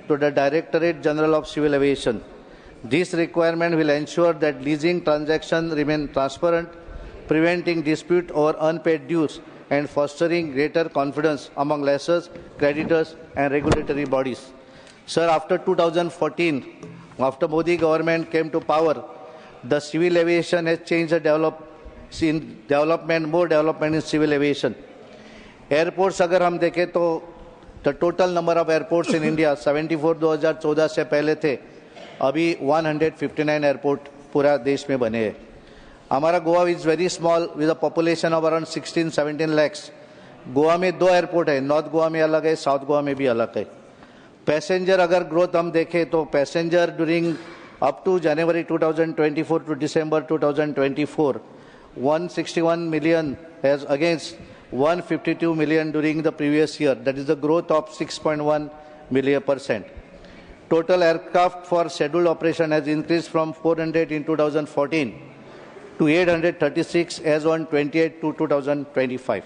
to the Directorate General of Civil Aviation. This requirement will ensure that leasing transactions remain transparent, preventing dispute over unpaid dues and fostering greater confidence among lessors, creditors and regulatory bodies. Sir, after 2014, after Modi government came to power, the civil aviation has changed the more development in civil aviation. Airports अगर हम देखें तो the total number of airports in India 74 2014 से पहले थे, अभी 159 airport पूरा देश में बने हैं. हमारा Goa is very small with a population of around 16-17 lakhs. Goa में 2 एयरपोर्ट है, नॉर्थ गोवा में अलग है, साउथ गोवा में भी अलग है. पैसेंजर अगर ग्रोथ हम देखें तो passenger during up to January 2024 to December 2024 161 million as against 152 million during the previous year. That is a growth of 6.1%. Total aircraft for scheduled operation has increased from 400 in 2014 to 836 as on 28 to 2025.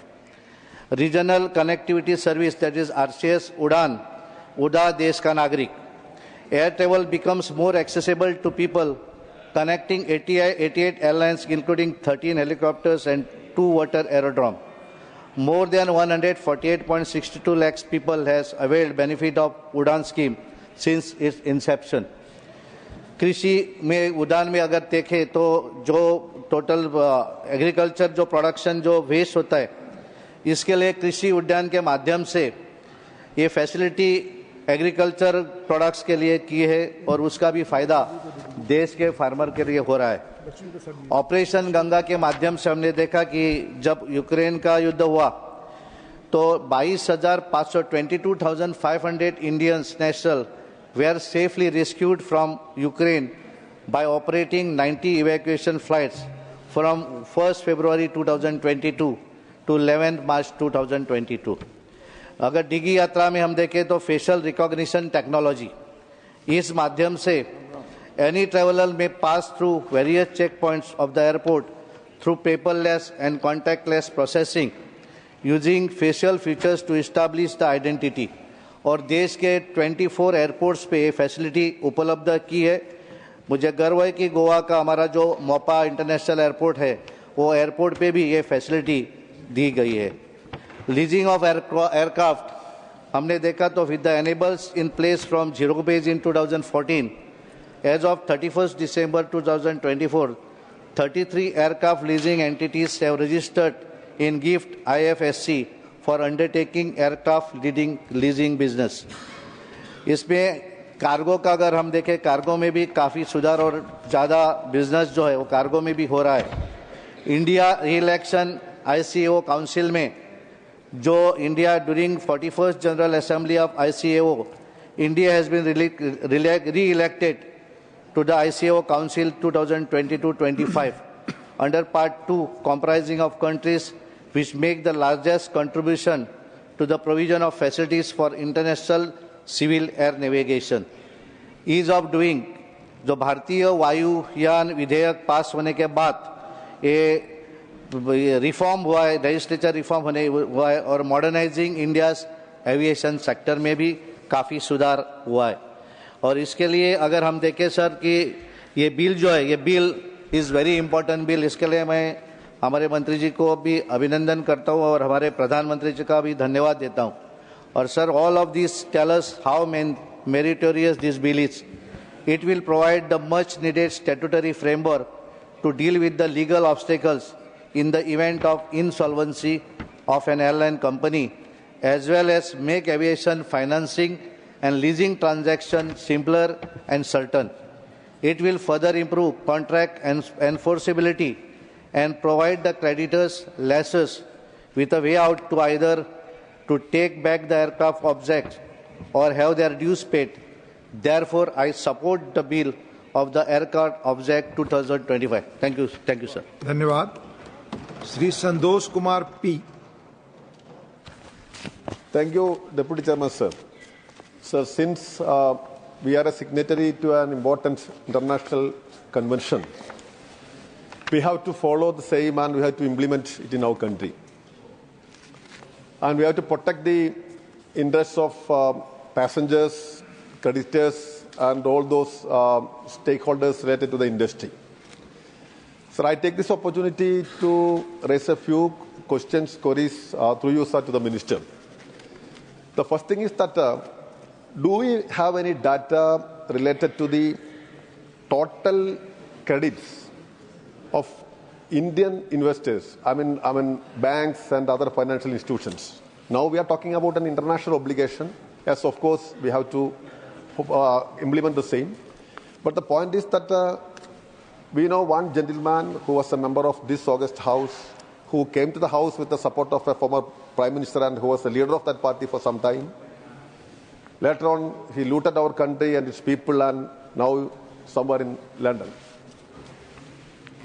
Regional Connectivity Service, that is RCS Udan, Uda Desh Ka Nagrik. Air travel becomes more accessible to people, connecting 88 airlines including 13 helicopters and 2 water aerodrome. More than 148.62 lakhs people has availed benefit of Udan scheme since its inception. कृषि में उड़ान में अगर देखें तो जो total agriculture जो production जो वेस्ट होता है, इसके लिए कृषि उद्यान के माध्यम से ये फैसिलिटी एग्रीकल्चर प्रोडक्ट्स के लिए की है और उसका भी फायदा देश के फार्मर के लिए हो रहा है. ऑपरेशन गंगा के माध्यम से हमने देखा कि जब यूक्रेन का युद्ध हुआ तो 22,500 Indians national were safely rescued from Ukraine by operating 90 evacuation flights from 1st February 2022 to 11th March 2022. अगर डिगी यात्रा में हम देखें तो फेशियल रिकॉग्निशन टेक्नोलॉजी, इस माध्यम से एनी ट्रेवलर में pass through various check points of the airport through paperless and contactless processing using facial features to establish the identity. और देश के 24 एयरपोर्ट्स पे ये फैसिलिटी उपलब्ध की है. मुझे गर्व है कि गोवा का हमारा जो मोपा इंटरनेशनल एयरपोर्ट है वो एयरपोर्ट पे भी ये फैसिलिटी दी गई है. लीजिंग ऑफ एयरक्राफ्ट हमने देखा तो with the enablers in place from zero base in 2014 as of 31st December 2024 33 aircraft leasing entities have registered in GIFT IFSC for undertaking aircraft leasing business. इसमें कार्गो का अगर हम देखें, कार्गो में भी काफ़ी सुधार और ज़्यादा बिजनेस जो है वो कार्गो में भी हो रहा है. इंडिया री-इलेक्शन ICAO काउंसिल में जो India during 41st general assembly of ICAO, India has been re-elected to the ICAO council 2022-25 under part 2 comprising of countries which make the largest contribution to the provision of facilities for international civil air navigation. Ease of doing, जो भारतीय वायुयान विधेयक पास होने के बाद ये reform हुआ है, लेजिस्लेचर रिफॉर्म होने हुआ है और मॉडर्नाइजिंग इंडियाज एविएशन सेक्टर में भी काफ़ी सुधार हुआ है. और इसके लिए अगर हम देखें सर कि ये बिल जो है, ये bill is very important bill. इसके लिए मैं हमारे मंत्री जी को भी अभिनंदन करता हूँ और हमारे प्रधानमंत्री जी का भी धन्यवाद देता हूँ. और sir, all of this tell us how meritorious this bill is. It will provide the much needed statutory framework to deal with the legal obstacles in the event of insolvency of an airline company, as well as make aviation financing and leasing transactions simpler and certain. It will further improve contract and enforceability and provide the creditors, lessors, with a way out to either to take back the aircraft objects or have their dues paid. Therefore, I support the bill of the Aircraft Object 2025. Thank you, sir. धन्यवाद. Shri Santosh Kumar P. Thank you, Deputy Chairman, sir. Sir, since we are a signatory to an important international convention, we have to follow the same and we have to implement it in our country. And we have to protect the interests of passengers, creditors, and all those stakeholders related to the industry. Sir, I take this opportunity to raise a few questions, queries through you, sir, to the Minister. The first thing is that do we have any data related to the total credits of Indian investors, I mean banks and other financial institutions? Now we are talking about an international obligation. Yes, of course, we have to implement the same. But the point is that we know one gentleman who was a member of this August House, who came to the House with the support of a former Prime Minister and who was the leader of that party for some time. Later on, he looted our country and its people, and now somewhere in London.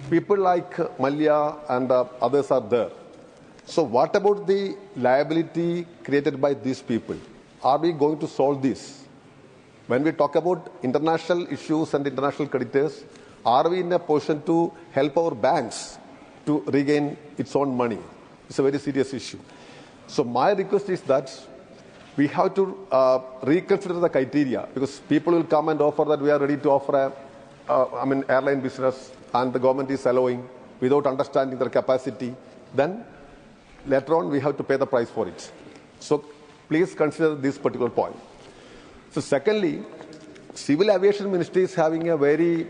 People like Malya and others are there. So what about the liability created by these people? Are we going to solve this? When we talk about international issues and international creditors, are we in a position to help our banks to regain its own money? It's a very serious issue. So my request is that we have to reconsider the criteria, because people will come and offer that we are ready to offer airline business, and the government is allowing without understanding their capacity. Then later on we have to pay the price for it. So please consider this particular point. So secondly, Civil Aviation Ministry is having a very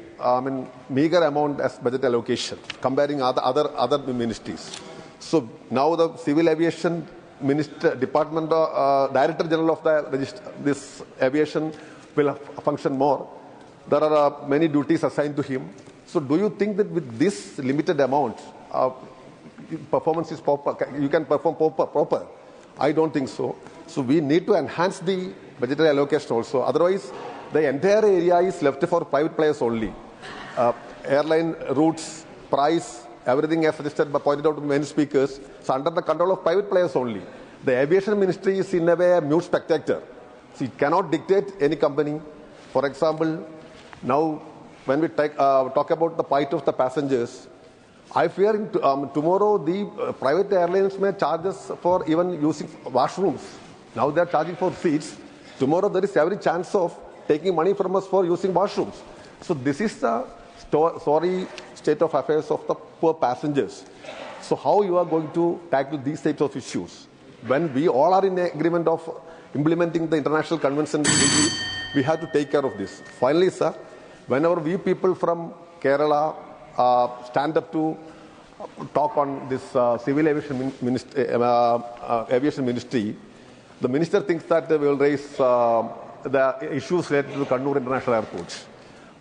meager amount as budget allocation comparing other ministries. So now the Civil Aviation Minister, Department, Director General of this aviation will function more. There are many duties assigned to him. So do you think that with this limited amount, performance is proper, you can perform proper? I don't think so. So we need to enhance the budgetary allocation also. Otherwise, the entire area is left for private players only. Airline routes, price, everything as suggested but pointed out to many speakers, so under the control of private players only. The Aviation Ministry is in a way a mute spectator. So it cannot dictate any company. For example, now when we talk about the plight of the passengers, I fear tomorrow the private airlines may charge us for even using washrooms. Now they are charging for seats. Tomorrow there is every chance of taking money from us for using washrooms. So this is the sorry state of affairs of the poor passengers. So how you are going to tackle these types of issues? When we all are in agreement of implementing the international convention, we have to take care of this. Finally, sir, whenever we people from Kerala stand up to talk on this Civil Aviation Ministry, the minister thinks that we will raise the issues related to Kannur International Airport.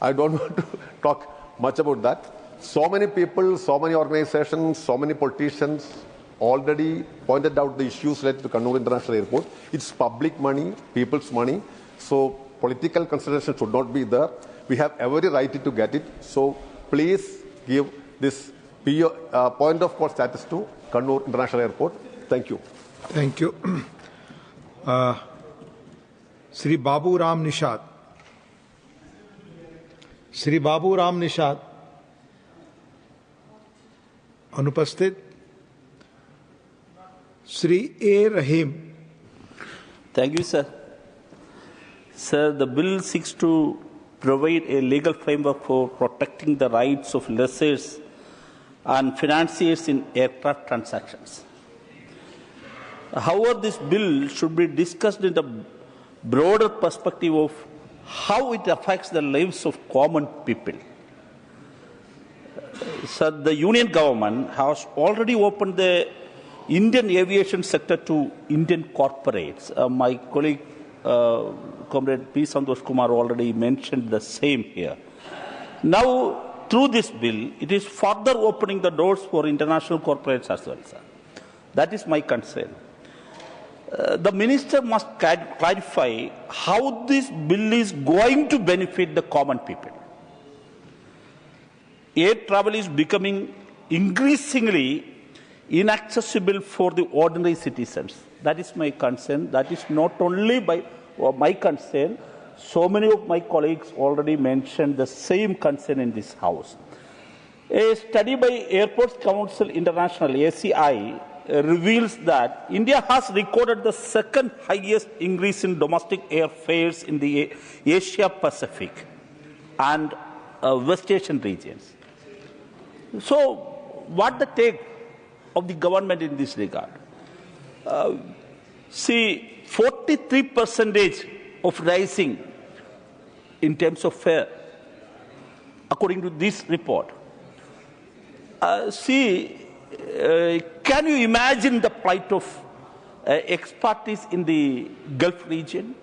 I don't want to talk much about that. So many people, so many organizations, so many politicians already pointed out the issues related to Kannur International Airport. It's public money, people's money. So political consideration should not be there. We have every right to get it. So please give this point of call status to Kannur International Airport. Thank you. Thank you. Sri Babu Ram Nishad. Sri Babu Ram Nishad. Anupasthit. Sri A. Rahim. Thank you, sir. Sir, the bill seeks to provide a legal framework for protecting the rights of lessors and financiers in aircraft transactions. However, this bill should be discussed in the broader perspective of how it affects the lives of common people. Sir, the union government has already opened the Indian aviation sector to Indian corporates. My colleague, Comrade P. Santosh Kumar, already mentioned the same here. Now, through this bill, it is further opening the doors for international corporates as well, sir. That is my concern. The minister must clarify how this bill is going to benefit the common people. Air travel is becoming increasingly inaccessible for the ordinary citizens. That is my concern. That is not only my concern. So many of my colleagues already mentioned the same concern in this House. A study by Airports Council International, ACI, reveals that India has recorded the second highest increase in domestic airfares in the Asia Pacific and West Asian regions. So, what the take of the government in this regard? See, 43% of rising in terms of fare, according to this report. Can you imagine the plight of expertise in the Gulf region?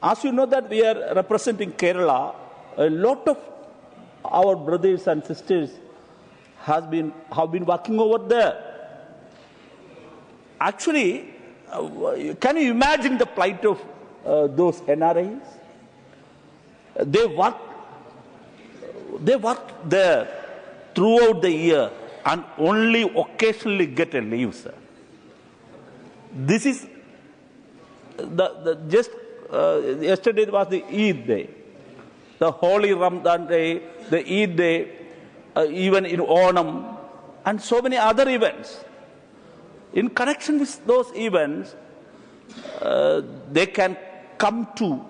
As you know that we are representing Kerala, a lot of our brothers and sisters have been working over there. Actually, can you imagine the plight of those NRIs? They work there throughout the year and only occasionally get a leave, sir. This is yesterday was the Eid day, the Holy Ramadan day, the Eid day, even in Onam, and so many other events. In connection with those events, they can come to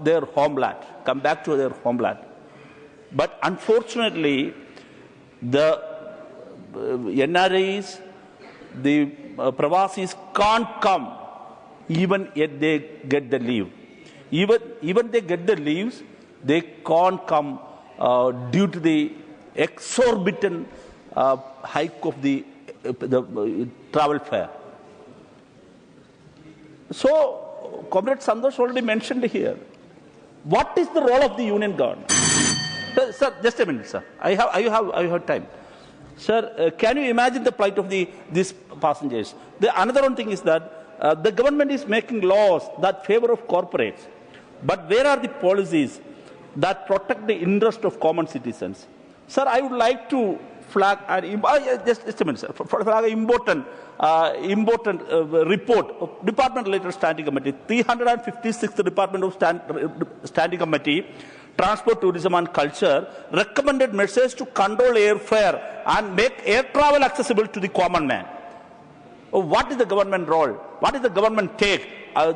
their homeland, come back to their homeland. But unfortunately, the NRIs, the Pravasis can't come even if they get the leave. Even they get the leaves, they can't come due to the exorbitant hike of the travel fare. So, Comrade Santosh already mentioned here, what is the role of the union government? Sir, just a minute, sir. I have time. Sir, can you imagine the plight of these passengers? Another one thing is that the government is making laws that favor of corporates. But where are the policies that protect the interest of common citizens? Sir, I would like to flag just a minute, sir. Flag an important report of Department Later Standing Committee, 356th Department of Standing Committee, Transport, Tourism and Culture, recommended measures to control airfare and make air travel accessible to the common man. What is the government role? What is the government take?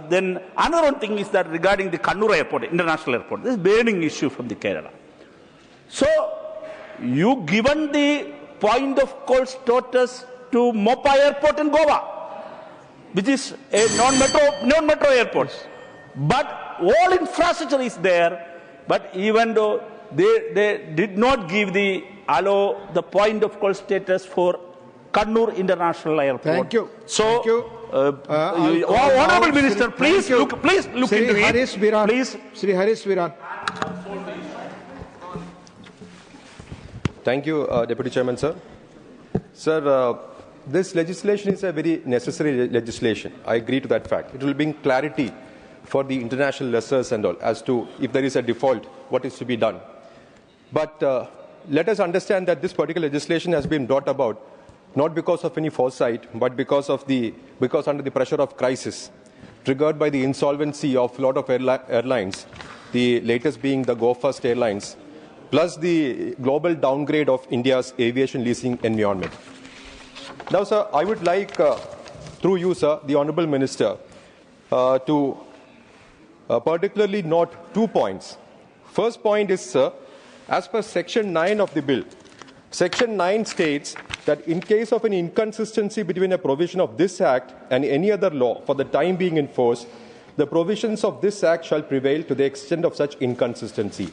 Then another one thing is that regarding the Kannur Airport, international airport, this is a burning issue from the Kerala. So, you given the point of call status to Mopa Airport in Goa, which is a non-metro airport. But all infrastructure is there. But even though they did not give the point of call status for Kannur International Airport. Thank you. So, thank you. Honorable Minister, please look into it. Please. Sri Harish Viran. Thank you, Deputy Chairman, sir. Sir, this legislation is a very necessary legislation. I agree to that fact. It will bring clarity for the international lessors and all as to if there is a default, what is to be done. But let us understand that this particular legislation has been brought about not because of any foresight, but because under the pressure of crisis, triggered by the insolvency of a lot of airlines, the latest being the Go First Airlines, plus the global downgrade of India's aviation leasing environment. Now, sir, I would like, through you, sir, the Honourable Minister, to particularly note 2 points. First point is, sir, as per Section 9 of the bill, Section 9 states that in case of an inconsistency between a provision of this Act and any other law for the time being in force, the provisions of this Act shall prevail to the extent of such inconsistency.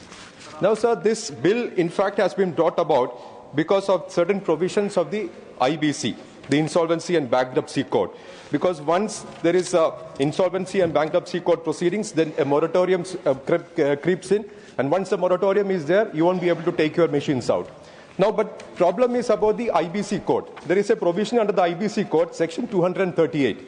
Now, sir, this bill, in fact, has been brought about because of certain provisions of the IBC, the Insolvency and Bankruptcy Code. Because once there is insolvency and bankruptcy court proceedings, then a moratorium creeps in, and once the moratorium is there, you won't be able to take your machines out. Now, but problem is about the IBC code. There is a provision under the IBC code, Section 238.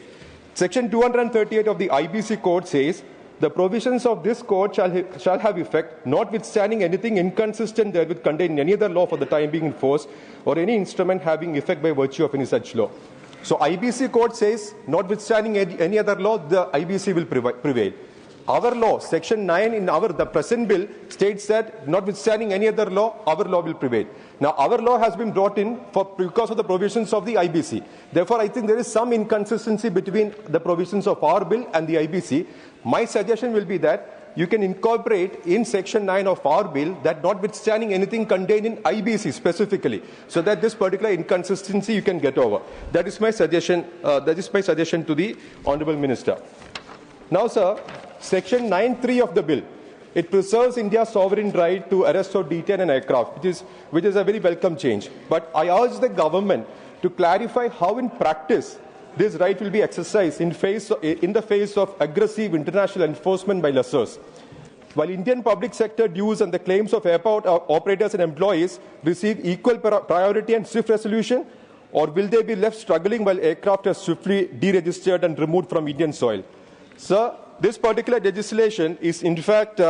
Section 238 of the IBC code says, the provisions of this code shall have effect, notwithstanding anything inconsistent therewith contained in any other law for the time being in force, or any instrument having effect by virtue of any such law. So IBC code says, notwithstanding any other law, the IBC will prevail. Our law, Section 9 in the present bill states that notwithstanding any other law, our law will prevail. Now, our law has been brought in because of the provisions of the IBC. Therefore, I think there is some inconsistency between the provisions of our bill and the IBC. My suggestion will be that you can incorporate in Section 9 of our bill that notwithstanding anything contained in IBC specifically, so that this particular inconsistency you can get over. That is my suggestion. That is my suggestion to the Honourable Minister. Now, sir, Section 9(3) of the bill, it preserves India's sovereign right to arrest or detain an aircraft, which is a very welcome change. But I urge the government to clarify how in practice this right will be exercised in the face of aggressive international enforcement by lessors. While Indian public sector dues and the claims of airport operators and employees receive equal priority and swift resolution, or will they be left struggling while aircraft are swiftly deregistered and removed from Indian soil? Sir, this particular legislation is in fact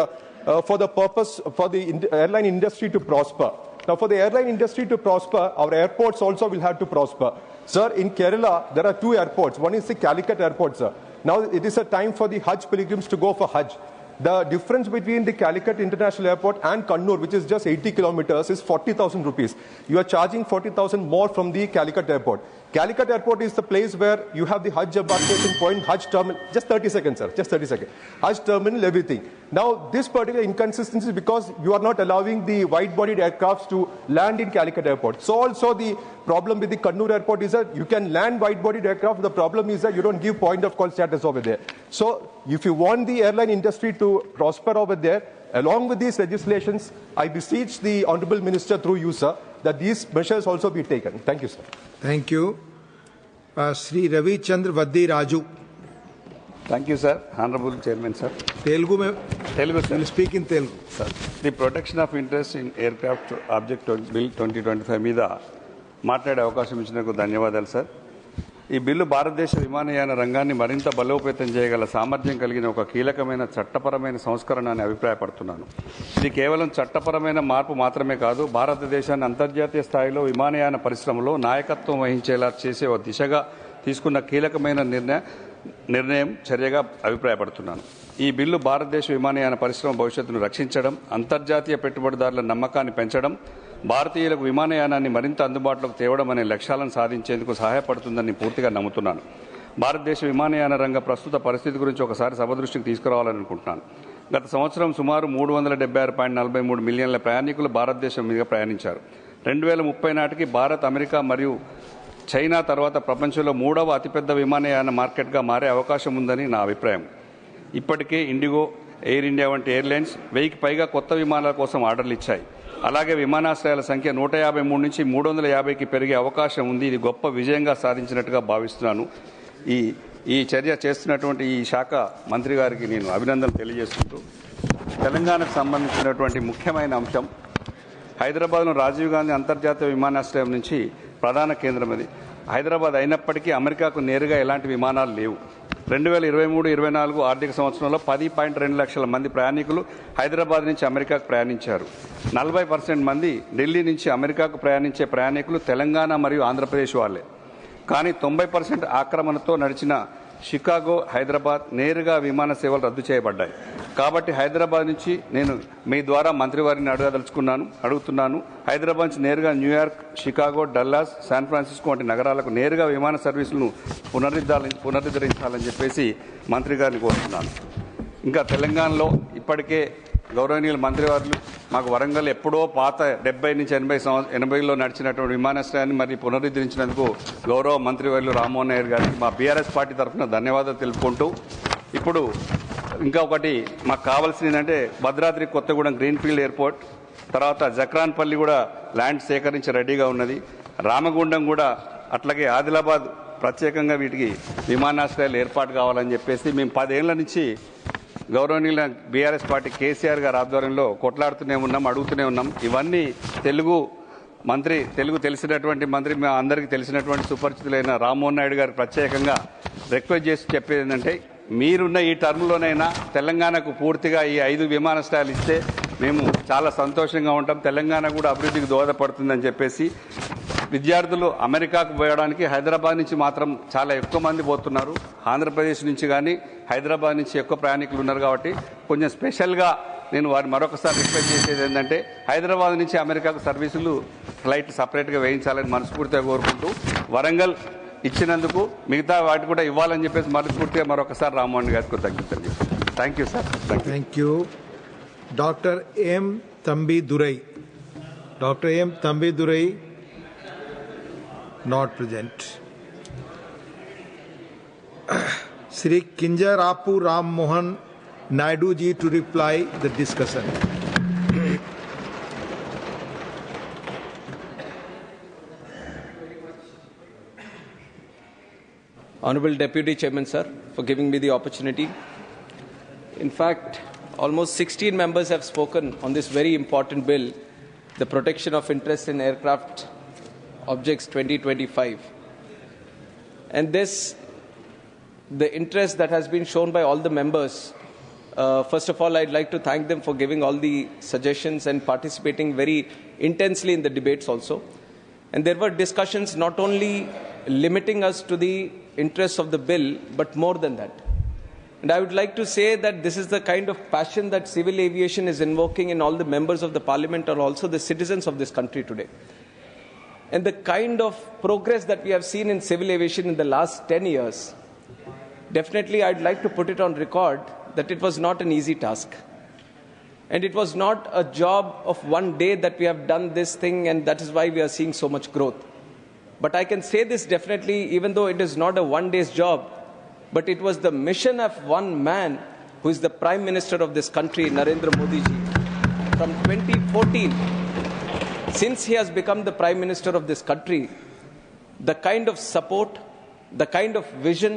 for the purpose for the airline industry to prosper. Now, for the airline industry to prosper, our airports also will have to prosper. Sir, in Kerala, there are 2 airports. One is the Calicut airport, sir. Now, it is a time for the Hajj pilgrims to go for Hajj. The difference between the Calicut International Airport and Kannur, which is just 80 kilometers, is 40,000 rupees. You are charging 40,000 more from the Calicut Airport. Calicut Airport is the place where you have the Hajj embarkation point, Hajj terminal. Just 30 seconds, sir. Just 30 seconds. Hajj terminal, everything. Now, this particular inconsistency is because you are not allowing the wide-bodied aircrafts to land in Calicut Airport. So also the problem with the Kannur Airport is that you can land wide-bodied aircraft. The problem is that you don't give point of call status over there. So if you want the airline industry to prosper over there, along with these legislations, I beseech the Honourable Minister through you, sir, that these measures also be taken. Thank you, sir. Thank you. Sri Ravi Chandra Vaddi Raju. Thank you, sir. Honorable Chairman, sir. Telugu, sir. will speak in Telugu. Sir, the protection of interest in aircraft object bill 2025 మీద మాట్లాడే అవకాశం ఇచ్చినందుకు ధన్యవాదాలు, sir. ఈ bill భారతదేశ విమానయాన రంగాన్ని మరింత బలోపేతం చేయగల సామర్థ్యం కలిగిన ఒక కీలకమైన చట్టపరమైన సంస్కరణ అని అభిప్రాయపడుతున్నాను. ఇది కేవలం చట్టపరమైన మార్పు మాత్రమే కాదు, భారతదేశాన్ని అంతర్జాతీయ స్థాయిలో విమానయాన పరిశ్రమలో నాయకత్వం వహించేలా చేసే ఒక దిశగా తీసుకున్న కీలకమైన చర్యగా అభిప్రాయపడుతున్నాను. ఈ బిల్లు భారతదేశ విమానయాన పరిశ్రమ భవిష్యత్తును రక్షించడం, అంతర్జాతీయ పెట్టుబడిదారుల నమ్మకాన్ని పెంచడం, భారతీయులకు విమానయానాన్ని మరింత అందుబాటులోకి తేవడం అనే లక్ష్యాలను సాధించేందుకు సహాయపడుతుందని పూర్తిగా నమ్ముతున్నాను. భారతదేశ విమానయాన రంగ ప్రస్తుత పరిస్థితి గురించి ఒకసారి సభ దృష్టికి తీసుకురావాలని అనుకుంటున్నాను. గత సంవత్సరం సుమారు 376.43 మిలియన్ల ప్రయాణికులు భారతదేశం మీద ప్రయాణించారు. 2030 నాటికి భారత్, అమెరికా మరియు చైనా తర్వాత ప్రపంచంలో 3వ అతిపెద్ద విమానయాన మార్కెట్గా మారే అవకాశం ఉందని నా అభిప్రాయం. ఇప్పటికే ఇండిగో, ఎయిర్ ఇండియా వంటి ఎయిర్లైన్స్ 1000కి పైగా కొత్త విమానాల కోసం ఆర్డర్లు ఇచ్చాయి. అలాగే విమానాశ్రయాల సంఖ్య 153 నుంచి 350కి పెరిగే అవకాశం ఉంది. ఇది గొప్ప విజయంగా సాధించినట్టుగా భావిస్తున్నాను. ఈ చర్య చేస్తున్నటువంటి ఈ శాఖ మంత్రి గారికి నేను అభినందనలు తెలియజేసుకుంటూ, తెలంగాణకు సంబంధించినటువంటి ముఖ్యమైన అంశం హైదరాబాద్లో రాజీవ్ గాంధీ అంతర్జాతీయ విమానాశ్రయం నుంచి ప్రధాన కేంద్రం అది. హైదరాబాద్ అయినప్పటికీ అమెరికాకు నేరుగా ఎలాంటి విమానాలు లేవు. 2023-24 ఆర్థిక సంవత్సరంలో 10.2 లక్షల మంది ప్రయాణికులు హైదరాబాద్ నుంచి అమెరికాకు ప్రయాణించారు. 40% మంది ఢిల్లీ నుంచి అమెరికాకు ప్రయాణించే ప్రయాణికులు తెలంగాణ మరియు ఆంధ్రప్రదేశ్ వాళ్లే. కానీ 90% ఆక్రమణతో నడిచిన షికాగో, హైదరాబాద్ నేరుగా విమాన సేవలు రద్దు చేయబడ్డాయి. కాబట్టి హైదరాబాద్ నుంచి నేను మీ ద్వారా మంత్రివారిని అడుగుతున్నాను, హైదరాబాద్ నుంచి నేరుగా New York, Chicago, Dallas, San Francisco వంటి నగరాలకు నేరుగా విమాన సర్వీసులను పునరుద్ధరించాలని చెప్పేసి మంత్రి గారిని కోరుతున్నాను. ఇంకా తెలంగాణలో ఇప్పటికే గౌరవనీయుల మంత్రివారులు మాకు వరంగల్ ఎప్పుడో పాత 70 నుంచి 80లో నడిచినటువంటి విమానాశ్రయాన్ని మరి పునరుద్ధరించినందుకు గౌరవ మంత్రివర్యులు రామ్మోహన్ నాయుడు గారికి మా బీఆర్ఎస్ పార్టీ తరఫున ధన్యవాదాలు తెలుపుకుంటూ, ఇప్పుడు ఇంకా ఒకటి మాకు కావాల్సింది ఏంటంటే భద్రాద్రి కొత్తగూడెం గ్రీన్ఫీల్డ్ ఎయిర్పోర్ట్, తర్వాత జక్రాన్పల్లి కూడా ల్యాండ్ సేకరించి రెడీగా ఉన్నది. రామగుండం కూడా అట్లాగే ఆదిలాబాద్ ప్రత్యేకంగా వీటికి విమానాశ్రయాలు ఏర్పాటు కావాలని చెప్పేసి మేము 10 ఏళ్ల నుంచి గౌరవనీయుల బీఆర్ఎస్ పార్టీ కేసీఆర్ గారి ఆధ్వర్యంలో కొట్లాడుతూనే ఉన్నాం, అడుగుతూనే ఉన్నాం. ఇవన్నీ తెలుగు తెలిసినటువంటి మంత్రి, మా అందరికీ తెలిసినటువంటి సుపరిచితులైన రామ్మోహన్ నాయుడు గారికి ప్రత్యేకంగా రిక్వెస్ట్ చేసి చెప్పేది ఏంటంటే, మీరున్న ఈ టర్మ్లోనైనా తెలంగాణకు పూర్తిగా ఈ 5 విమానాశ్రయాలు ఇస్తే మేము చాలా సంతోషంగా ఉంటాం, తెలంగాణ కూడా అభివృద్ధికి దోహదపడుతుందని చెప్పేసి విద్యార్థులు అమెరికాకు పోయడానికి హైదరాబాద్ నుంచి మాత్రం చాలా ఎక్కువ మంది పోతున్నారు. ఆంధ్రప్రదేశ్ నుంచి కానీ హైదరాబాద్ నుంచి ఎక్కువ ప్రయాణికులు ఉన్నారు. కాబట్టి కొంచెం స్పెషల్గా నేను వారిని మరొకసారి రిక్వెస్ట్ చేసేది ఏంటంటే హైదరాబాద్ నుంచి అమెరికాకు సర్వీసులు ఫ్లైట్ సపరేట్గా వేయించాలని మనస్ఫూర్తిగా కోరుకుంటూ, వరంగల్ ఇచ్చినందుకు మిగతా వాటి కూడా ఇవ్వాలని చెప్పేసి మనస్ఫూర్తిగా మరొకసారి రామ్మోహన్ గారికి కృతజ్ఞతలు. Thank you sir. Thank you. Dr. M. Thambidurai. Dr. M. Thambidurai, not present. Sri Kinjarapu Ram Mohan Naidu ji to reply the discussion. Honorable Deputy Chairman, sir, for giving me the opportunity. In fact, almost 16 members have spoken on this very important bill, the Protection of Interest in Aircraft Objects 2025. And this, the interest that has been shown by all the members, first of all, I'd like to thank them for giving all the suggestions and participating very intensely in the debates also. And there were discussions not only limiting us to the interests of the bill, but more than that. And I would like to say that this is the kind of passion that civil aviation is invoking in all the members of the parliament or also the citizens of this country today. And the kind of progress that we have seen in civil aviation in the last 10 years, definitely I'd like to put it on record that it was not an easy task. And it was not a job of one day that we have done this thing, and that is why we are seeing so much growth. But I can say this definitely, even though it is not a one-day's job, but it was the mission of one man who is the Prime Minister of this country, Narendra Modi ji. From 2014, since he has become the Prime Minister of this country, the kind of support, the kind of vision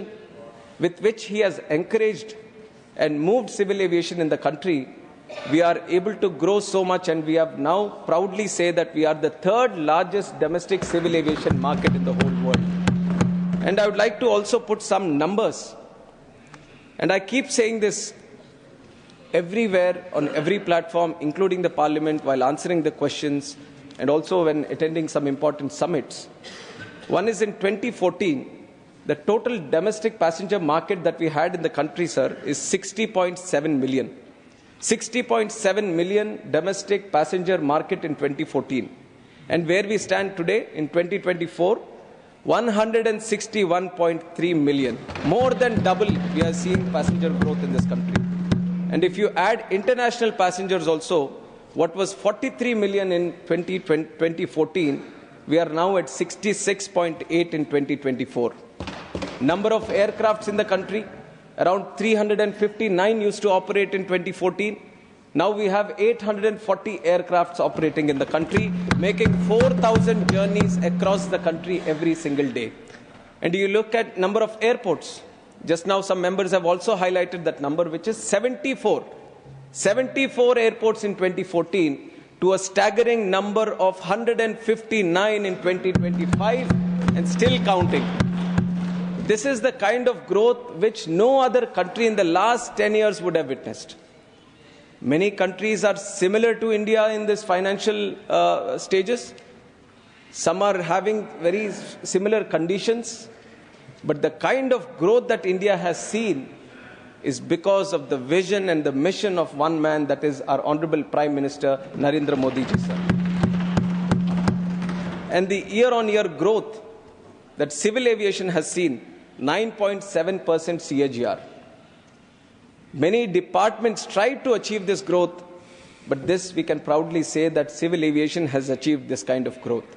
with which he has encouraged and moved civil aviation in the country, we are able to grow so much, and we have now proudly say that we are the third largest domestic civil aviation market in the whole world. And I would like to also put some numbers. And I keep saying this everywhere, on every platform, including the parliament, while answering the questions and also when attending some important summits. One is in 2014, the total domestic passenger market that we had in the country, sir, is 60.7 million. 60.7 million domestic passenger market in 2014. And where we stand today in 2024, 161.3 million. More than double we are seeing passenger growth in this country. And if you add international passengers also, what was 43 million in 2014, we are now at 66.8 in 2024. Number of aircrafts in the country, around 359 used to operate in 2014. Now we have 840 aircrafts operating in the country, making 4,000 journeys across the country every single day. And you look at number of airports. Just now some members have also highlighted that number, which is 74. 74 airports in 2014 to a staggering number of 159 in 2025 and still counting. This is the kind of growth which no other country in the last 10 years would have witnessed. Many countries are similar to India in this financial stages. Some are having very similar conditions. But the kind of growth that India has seen is because of the vision and the mission of one man, that is our Honorable Prime Minister Narendra Modi ji, sir. And the year-on-year growth that civil aviation has seen, 9.7% CAGR. Many departments tried to achieve this growth, but this we can proudly say that civil aviation has achieved this kind of growth.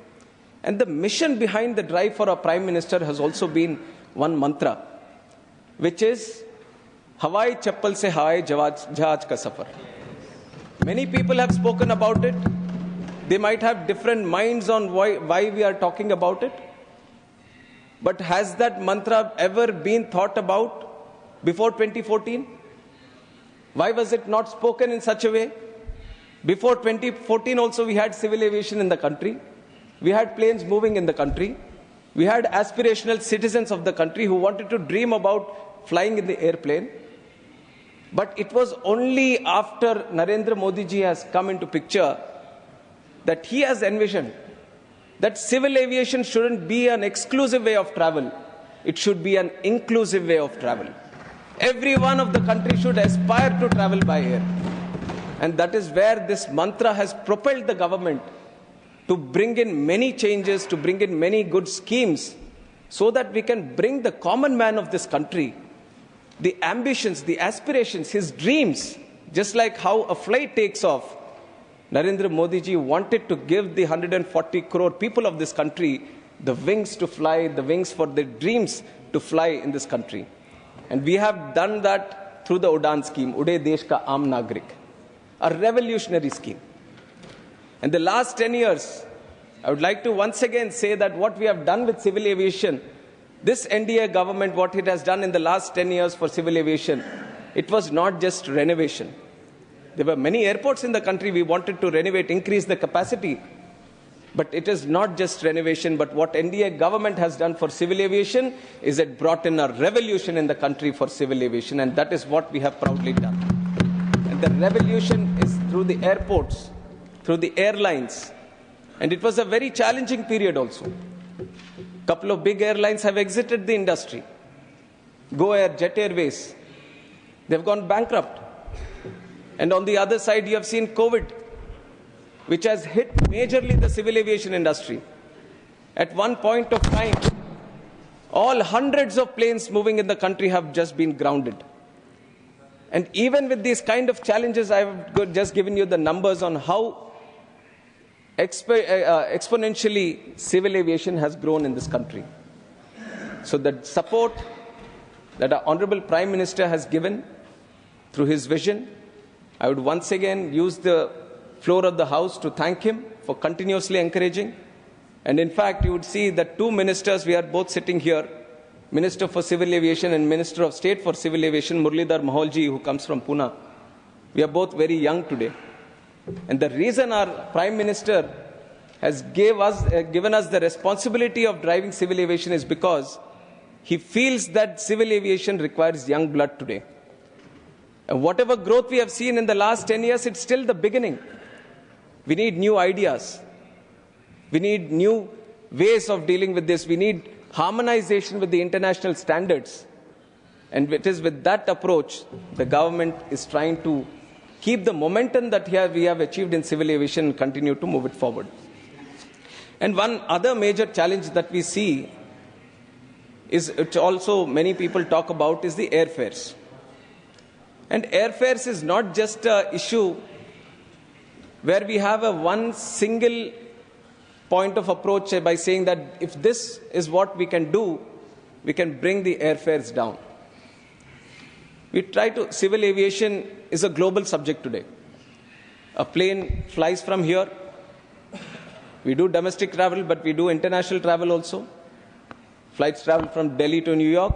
And the mission behind the drive for our Prime Minister has also been one mantra, which is Hawai Chappal se Hawai Jahaj ka Safar. Many people have spoken about it. They might have different minds on why we are talking about it. But has that mantra ever been thought about before 2014? Why was it not spoken in such a way? Before 2014 also we had civil aviation in the country. We had planes moving in the country. We had aspirational citizens of the country who wanted to dream about flying in the airplane. But it was only after Narendra Modi ji has come into picture that he has envisioned that civil aviation shouldn't be an exclusive way of travel. It should be an inclusive way of travel. Every one of the country should aspire to travel by air. And that is where this mantra has propelled the government to bring in many changes, to bring in many good schemes, so that we can bring the common man of this country, the ambitions, the aspirations, his dreams, just like how a flight takes off. Narendra Modi ji wanted to give the 140 crore people of this country the wings to fly, the wings for their dreams to fly in this country. And we have done that through the Udan scheme, Ude Desh Ka Aam Nagrik, a revolutionary scheme. In the last 10 years, I would like to once again say that what we have done with civil aviation, this NDA government, what it has done in the last 10 years for civil aviation, it was not just renovation. There were many airports in the country we wanted to renovate, increase the capacity. But it is not just renovation, but what NDA government has done for civil aviation is it brought in a revolution in the country for civil aviation, and that is what we have proudly done. And the revolution is through the airports, through the airlines. And it was a very challenging period also. A couple of big airlines have exited the industry. Go Air, Jet Airways, they've gone bankrupt. And on the other side, you have seen COVID, which has hit majorly the civil aviation industry. At one point of time, all hundreds of planes moving in the country have just been grounded. And even with these kind of challenges, I have just given you the numbers on how exponentially civil aviation has grown in this country. So the support that our Honorable Prime Minister has given through his vision, I would once again use the floor of the House to thank him for continuously encouraging. And in fact, you would see that two ministers, we are both sitting here, Minister for Civil Aviation and Minister of State for Civil Aviation, Muralidhar Moholji, who comes from Pune. We are both very young today. And the reason our Prime Minister has given us the responsibility of driving civil aviation is because he feels that civil aviation requires young blood today. And whatever growth we have seen in the last 10 years, it's still the beginning. We need new ideas. We need new ways of dealing with this. We need harmonization with the international standards. And it is with that approach, the government is trying to keep the momentum that we have achieved in civil aviation and continue to move it forward. And one other major challenge that we see is, which also many people talk about, is the airfares. And airfares is not just an issue where we have one single point of approach by saying that if this is what we can do, we can bring the airfares down. Civil aviation is a global subject today. A plane flies from here. We do domestic travel, but we do international travel also. Flights travel from Delhi to New York.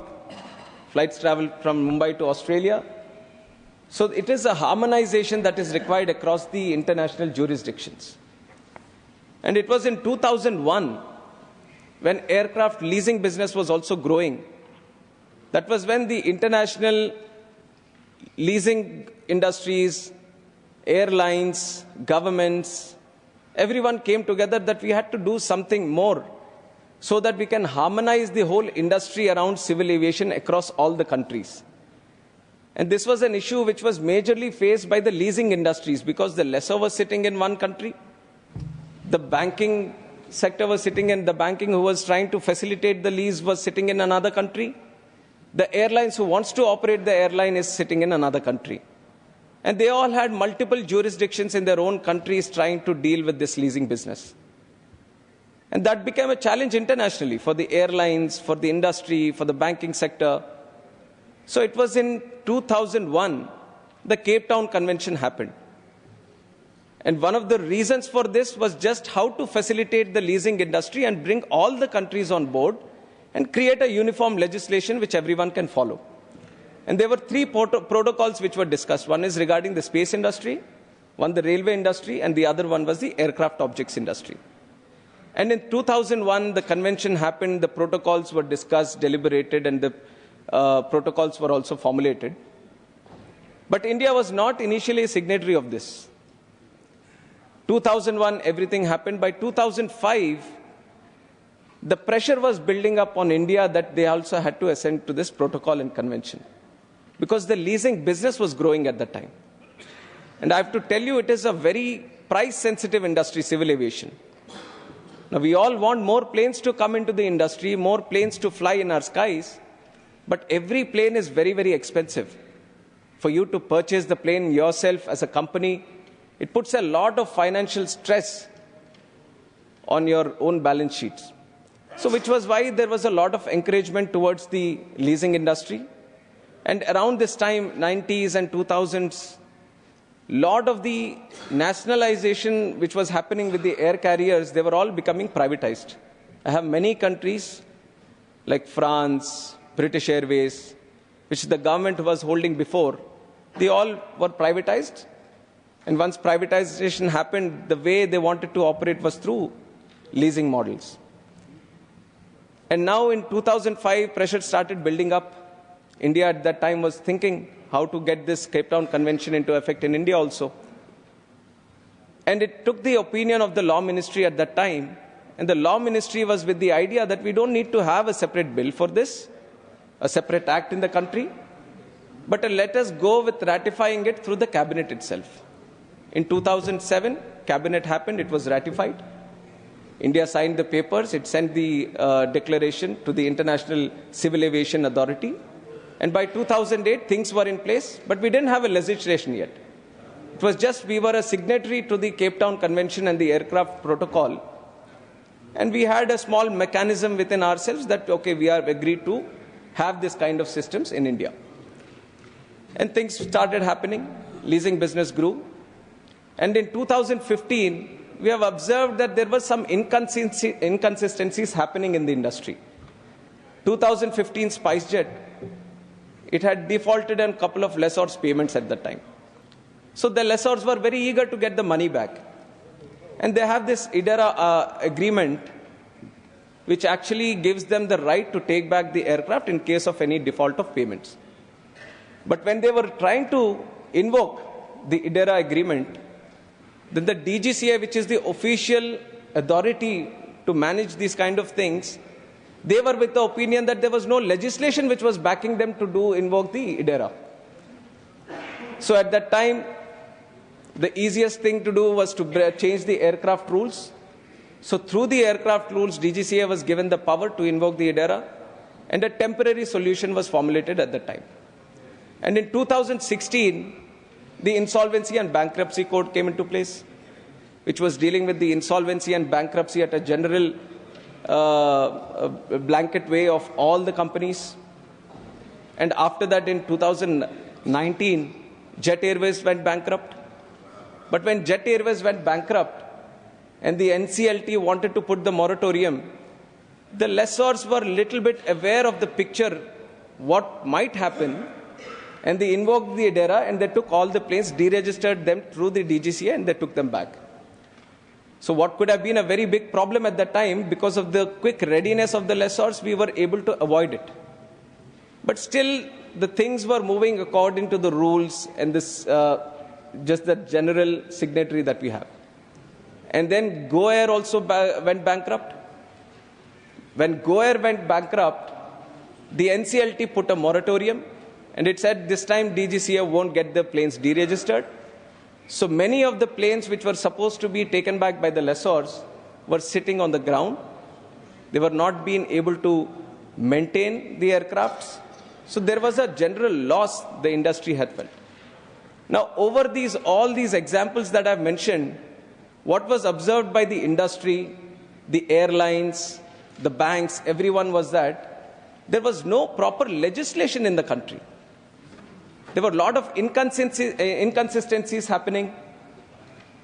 Flights travel from Mumbai to Australia. So it is a harmonization that is required across the international jurisdictions. And it was in 2001, when aircraft leasing business was also growing, that was when the international leasing industries, airlines, governments, everyone came together that we had to do something more so that we can harmonize the whole industry around civil aviation across all the countries. And this was an issue which was majorly faced by the leasing industries because the lessor was sitting in one country, the banking sector was sitting in, the banking who was trying to facilitate the lease was sitting in another country. The airlines who wants to operate the airline is sitting in another country. And they all had multiple jurisdictions in their own countries trying to deal with this leasing business. And that became a challenge internationally for the airlines, for the industry, for the banking sector. So it was in 2001, the Cape Town Convention happened. And one of the reasons for this was just how to facilitate the leasing industry and bring all the countries on board and create a uniform legislation which everyone can follow. And there were three protocols which were discussed. One is regarding the space industry, one the railway industry, and the other one was the aircraft objects industry. And in 2001, the convention happened, the protocols were discussed, deliberated, and the protocols were also formulated. But India was not initially a signatory of this. 2001, everything happened. By 2005, the pressure was building up on India that they also had to assent to this protocol and convention, because the leasing business was growing at that time. And I have to tell you, it is a very price-sensitive industry, civil aviation. Now, we all want more planes to come into the industry, more planes to fly in our skies, but every plane is very, very expensive. For you to purchase the plane yourself as a company, it puts a lot of financial stress on your own balance sheets. So, which was why there was a lot of encouragement towards the leasing industry. And around this time, 90s and 2000s, lot of the nationalization which was happening with the air carriers, they were all becoming privatized. I have many countries like France, British Airways, which the government was holding before, they all were privatized. And once privatization happened, the way they wanted to operate was through leasing models. And now in 2005, pressure started building up. India at that time was thinking how to get this Cape Town Convention into effect in India also. And it took the opinion of the Law Ministry at that time. And the Law Ministry was with the idea that we don't need to have a separate bill for this, a separate act in the country, but let us go with ratifying it through the cabinet itself. In 2007, cabinet happened, it was ratified. India signed the papers, it sent the declaration to the International Civil Aviation Authority. And by 2008, things were in place, but we didn't have a legislation yet. It was just we were a signatory to the Cape Town Convention and the aircraft protocol. And we had a small mechanism within ourselves that, okay, we are agreed to have this kind of systems in India. And things started happening. Leasing business grew. And in 2015, we have observed that there were some inconsistencies happening in the industry. 2015 SpiceJet, it had defaulted on a couple of lessors' payments at that time. So the lessors were very eager to get the money back. And they have this IDERA agreement, which actually gives them the right to take back the aircraft in case of any default of payments. But when they were trying to invoke the IDERA agreement, then the DGCA, which is the official authority to manage these kind of things, they were with the opinion that there was no legislation which was backing them to invoke the IDERA. So at that time, the easiest thing to do was to change the aircraft rules. So through the aircraft rules, DGCA was given the power to invoke the IDERA, and a temporary solution was formulated at that time. And in 2016, the Insolvency and Bankruptcy Code came into place, which was dealing with the insolvency and bankruptcy at a general blanket way of all the companies. And after that, in 2019, Jet Airways went bankrupt. But when Jet Airways went bankrupt and the NCLT wanted to put the moratorium, the lessors were a little bit aware of the picture, what might happen, and they invoked the IDERA and they took all the planes, deregistered them through the DGCA, and they took them back. So what could have been a very big problem at that time, because of the quick readiness of the lessors, we were able to avoid it. But still, the things were moving according to the rules and this just the general signatory that we have. And then Go Air also went bankrupt. When Go Air went bankrupt, the NCLT put a moratorium, and it said this time DGCA won't get the planes deregistered. So many of the planes which were supposed to be taken back by the lessors were sitting on the ground. They were not being able to maintain the aircrafts. So there was a general loss the industry had felt. Now, over all these examples that I've mentioned, what was observed by the industry, the airlines, the banks, everyone was that there was no proper legislation in the country. There were a lot of inconsistencies happening.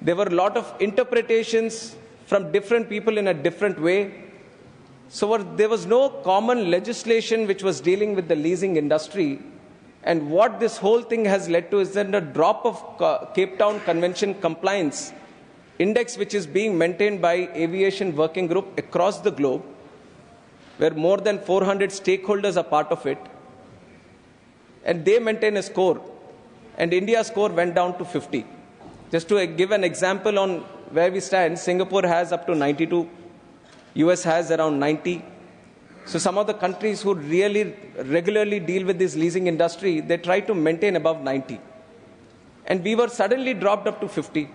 There were a lot of interpretations from different people in a different way. So there was no common legislation which was dealing with the leasing industry. And what this whole thing has led to is that a drop of Cape Town Convention compliance index, which is being maintained by Aviation Working Group across the globe, where more than 400 stakeholders are part of it. And they maintain a score. And India's score went down to 50. Just to give an example on where we stand, Singapore has up to 92. US has around 90. So some of the countries who really regularly deal with this leasing industry, they try to maintain above 90. And we were suddenly dropped up to 50.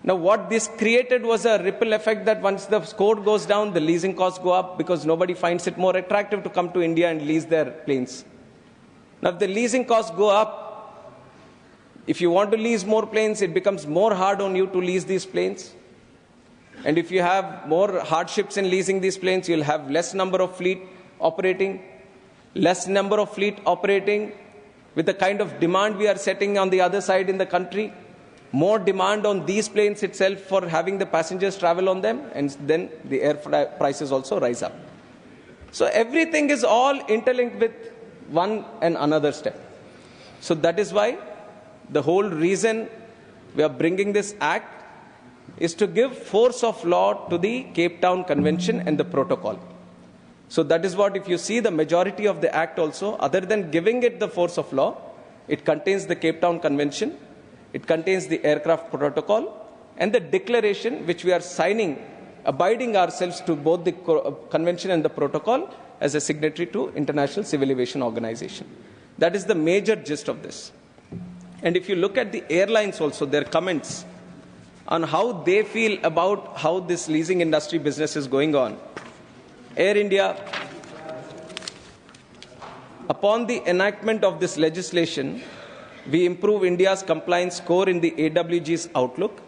Now what this created was a ripple effect that once the score goes down, the leasing costs go up because nobody finds it more attractive to come to India and lease their planes. Now if the leasing costs go up, if you want to lease more planes, it becomes more hard on you to lease these planes. And if you have more hardships in leasing these planes, you'll have less number of fleet operating, with the kind of demand we are setting on the other side in the country, more demand on these planes itself for having the passengers travel on them, and then the air prices also rise up. So everything is all interlinked with one and another step. So that is why the whole reason we are bringing this act is to give force of law to the Cape Town Convention and the protocol. So that is what, if you see the majority of the act also, other than giving it the force of law, it contains the Cape Town Convention, it contains the aircraft protocol, and the declaration which we are signing, abiding ourselves to both the convention and the protocol as a signatory to International Civil Aviation Organization. That is the major gist of this. And if you look at the airlines also, their comments on how they feel about how this leasing industry business is going on. Air India, upon the enactment of this legislation, we improve India's compliance score in the AWG's outlook,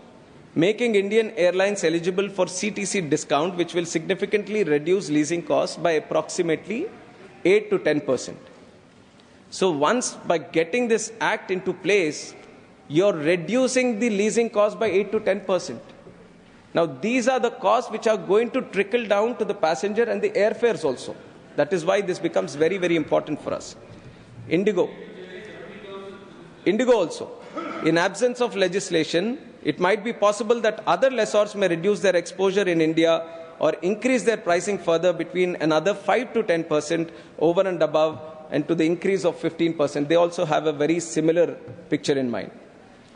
making Indian airlines eligible for CTC discount, which will significantly reduce leasing costs by approximately 8 to 10%. So once by getting this act into place, you're reducing the leasing cost by 8 to 10%. Now, these are the costs which are going to trickle down to the passenger and the airfares also. That is why this becomes very, very important for us. Indigo also. In absence of legislation, it might be possible that other lessors may reduce their exposure in India or increase their pricing further between another 5 to 10% over and above, and to the increase of 15%. They also have a very similar picture in mind.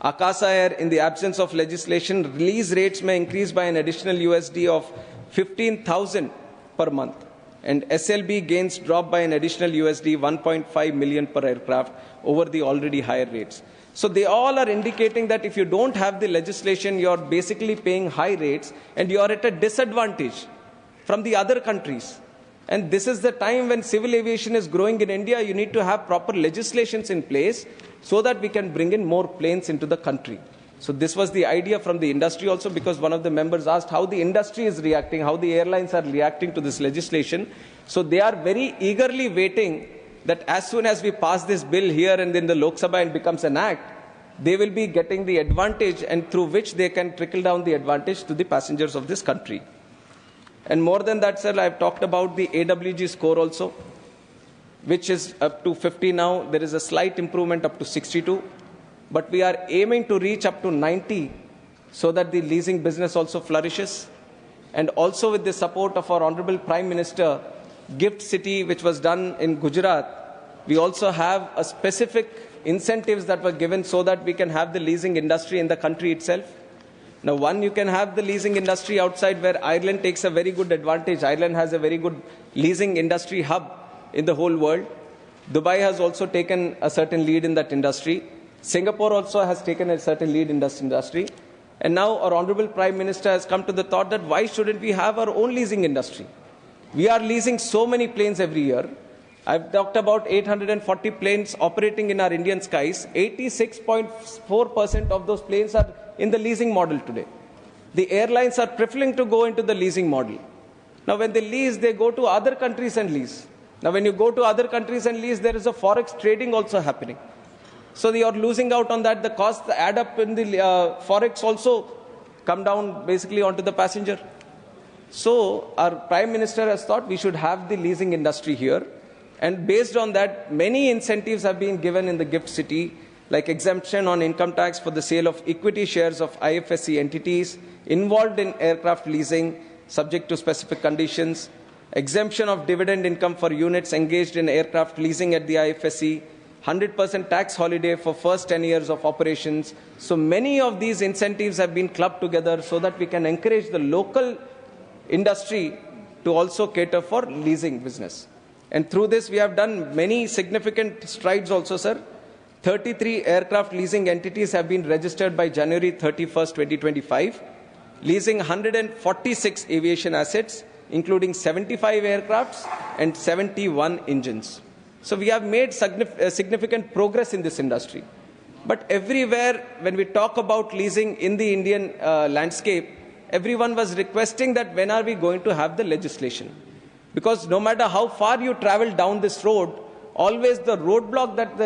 Akasa Air, in the absence of legislation, release rates may increase by an additional USD of 15,000 per month, and SLB gains drop by an additional USD 1.5 million per aircraft over the already higher rates. So they all are indicating that if you don't have the legislation, you're basically paying high rates and you're at a disadvantage from the other countries. And this is the time when civil aviation is growing in India. You need to have proper legislations in place so that we can bring in more planes into the country. So this was the idea from the industry also, because one of the members asked how the industry is reacting, how the airlines are reacting to this legislation. So they are very eagerly waiting that as soon as we pass this bill here and in the LokSabha and becomes an act, they will be getting the advantage, and through which they can trickle down the advantage to the passengers of this country. And more than that, sir, I have talked about the AWG score also, which is up to 50 now. There is a slight improvement up to 62. But we are aiming to reach up to 90 so that the leasing business also flourishes. And also with the support of our Honorable Prime Minister, Gift City, which was done in Gujarat, we also have a specific incentives that were given so that we can have the leasing industry in the country itself. Now, one, you can have the leasing industry outside, where Ireland takes a very good advantage. Ireland has a very good leasing industry hub in the whole world. Dubai has also taken a certain lead in that industry. Singapore also has taken a certain lead in this industry. And now our Honorable Prime Minister has come to the thought that why shouldn't we have our own leasing industry? We are leasing so many planes every year. I've talked about 840 planes operating in our Indian skies. 86.4% of those planes are in the leasing model today. The airlines are preferring to go into the leasing model. Now, when they lease, they go to other countries and lease. Now, when you go to other countries and lease, there is a forex trading also happening. So you are losing out on that. The costs add up in the forex also come down basically onto the passenger. So our Prime Minister has thought we should have the leasing industry here. And based on that, many incentives have been given in the Gift City, like exemption on income tax for the sale of equity shares of IFSC entities involved in aircraft leasing, subject to specific conditions, exemption of dividend income for units engaged in aircraft leasing at the IFSC, 100% tax holiday for first 10 years of operations. So many of these incentives have been clubbed together so that we can encourage the local industry to also cater for leasing business. And through this, we have done many significant strides also, sir. 33 aircraft leasing entities have been registered by January 31st, 2025, leasing 146 aviation assets, including 75 aircrafts and 71 engines. So we have made significant progress in this industry. But everywhere, when we talk about leasing in the Indian landscape, everyone was requesting that when are we going to have the legislation? Because no matter how far you travel down this road, always the roadblock that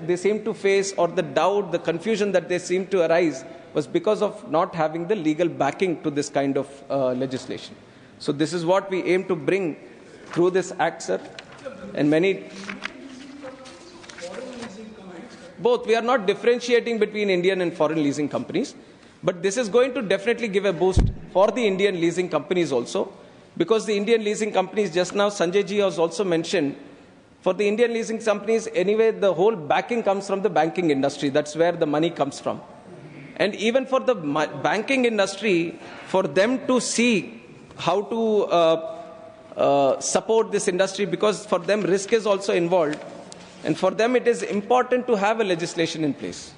they seem to face, or the doubt, the confusion that they seem to arise, was because of not having the legal backing to this kind of legislation. So this is what we aim to bring through this act, sir. And many... Both. We are not differentiating between Indian and foreign leasing companies. But this is going to definitely give a boost for the Indian leasing companies also. Because the Indian leasing companies, just now Sanjay ji has also mentioned, for the Indian leasing companies, anyway, the whole backing comes from the banking industry. That's where the money comes from. And even for the banking industry, for them to see how to support this industry, because for them risk is also involved. And for them, it is important to have a legislation in place.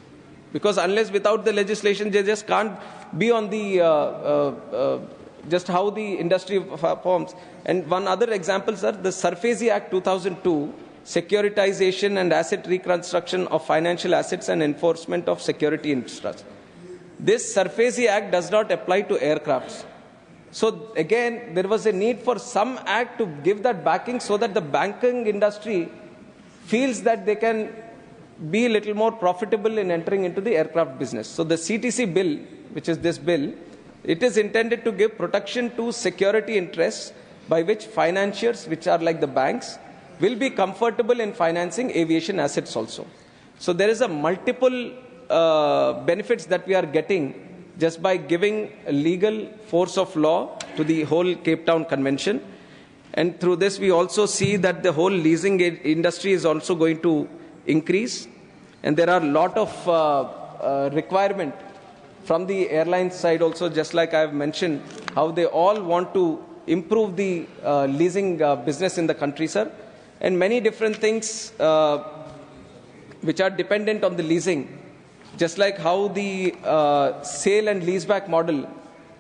Because unless without the legislation, they just can't be on the, just how the industry forms. And one other example, sir, the SARFAESI Act 2002, Securitization and Asset Reconstruction of Financial Assets and Enforcement of Security Interests. This SARFAESI Act does not apply to aircrafts. So again, there was a need for some act to give that backing so that the banking industry feels that they can be a little more profitable in entering into the aircraft business. So the CTC bill, which is this bill, it is intended to give protection to security interests by which financiers, which are like the banks, will be comfortable in financing aviation assets also. So there is a multiple benefits that we are getting just by giving a legal force of law to the whole Cape Town Convention. And through this, we also see that the whole leasing industry is also going to increase. And there are a lot of requirement from the airline side also, just like I have mentioned, how they all want to improve the leasing business in the country, sir. And many different things which are dependent on the leasing, just like how the sale and leaseback model,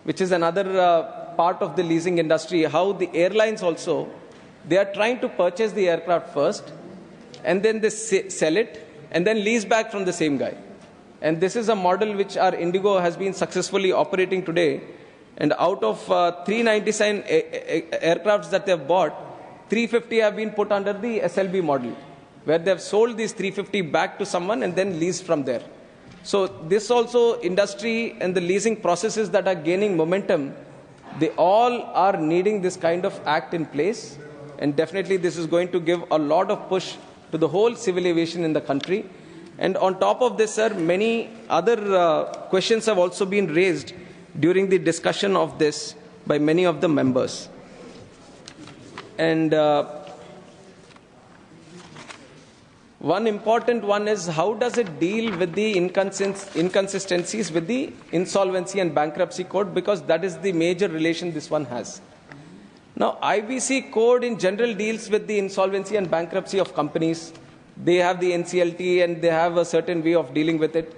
which is another part of the leasing industry, how the airlines also, they are trying to purchase the aircraft first, and then they sell it, and then lease back from the same guy. And this is a model which our Indigo has been successfully operating today. And out of 397 aircrafts that they have bought, 350 have been put under the SLB model, where they have sold these 350 back to someone and then leased from there. So this also industry and the leasing processes that are gaining momentum, they all are needing this kind of act in place. And definitely this is going to give a lot of push to the whole civil aviation in the country. And on top of this, sir, many other questions have also been raised during the discussion of this by many of the members. And one important one is, how does it deal with the inconsistencies with the insolvency and bankruptcy code, because that is the major relation this one has. Now, IBC code in general deals with the insolvency and bankruptcy of companies. They have the NCLT and they have a certain way of dealing with it.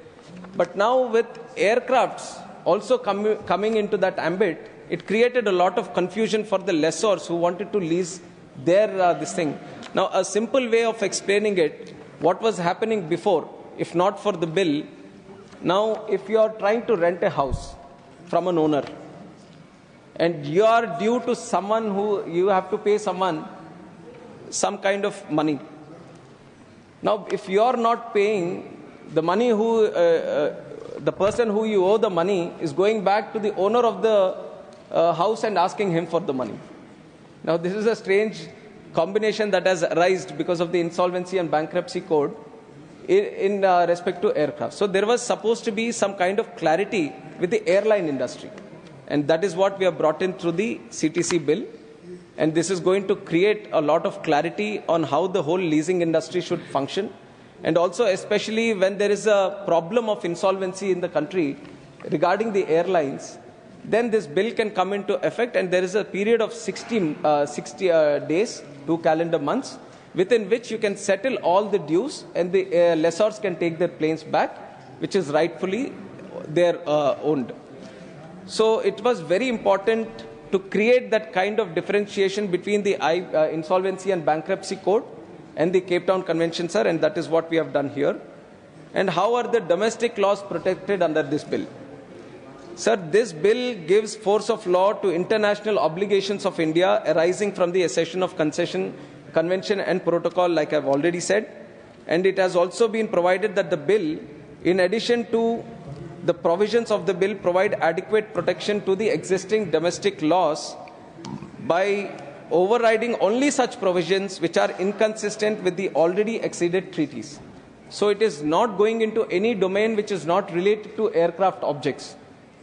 But now with aircrafts also coming into that ambit, it created a lot of confusion for the lessors who wanted to lease their this thing. Now, a simple way of explaining it, what was happening before, if not for the bill, now if you are trying to rent a house from an owner, and you are due to someone who you have to pay someone some kind of money. Now, if you are not paying the money, the person who you owe the money is going back to the owner of the house and asking him for the money. Now, this is a strange combination that has arisen because of the insolvency and bankruptcy code in respect to aircraft. So there was supposed to be some kind of clarity with the airline industry. And that is what we have brought in through the CTC bill. And this is going to create a lot of clarity on how the whole leasing industry should function. And also, especially when there is a problem of insolvency in the country regarding the airlines, then this bill can come into effect, and there is a period of 60 days, 2 calendar months, within which you can settle all the dues, and the lessors can take their planes back, which is rightfully their owned. So it was very important to create that kind of differentiation between the Insolvency and Bankruptcy Code and the Cape Town Convention, sir, and that is what we have done here. And how are the domestic laws protected under this bill? Sir, this bill gives force of law to international obligations of India arising from the accession of convention and protocol, like I've already said. And it has also been provided that the bill, in addition to the provisions of the bill, provide adequate protection to the existing domestic laws by overriding only such provisions which are inconsistent with the already acceded treaties. So it is not going into any domain which is not related to aircraft objects.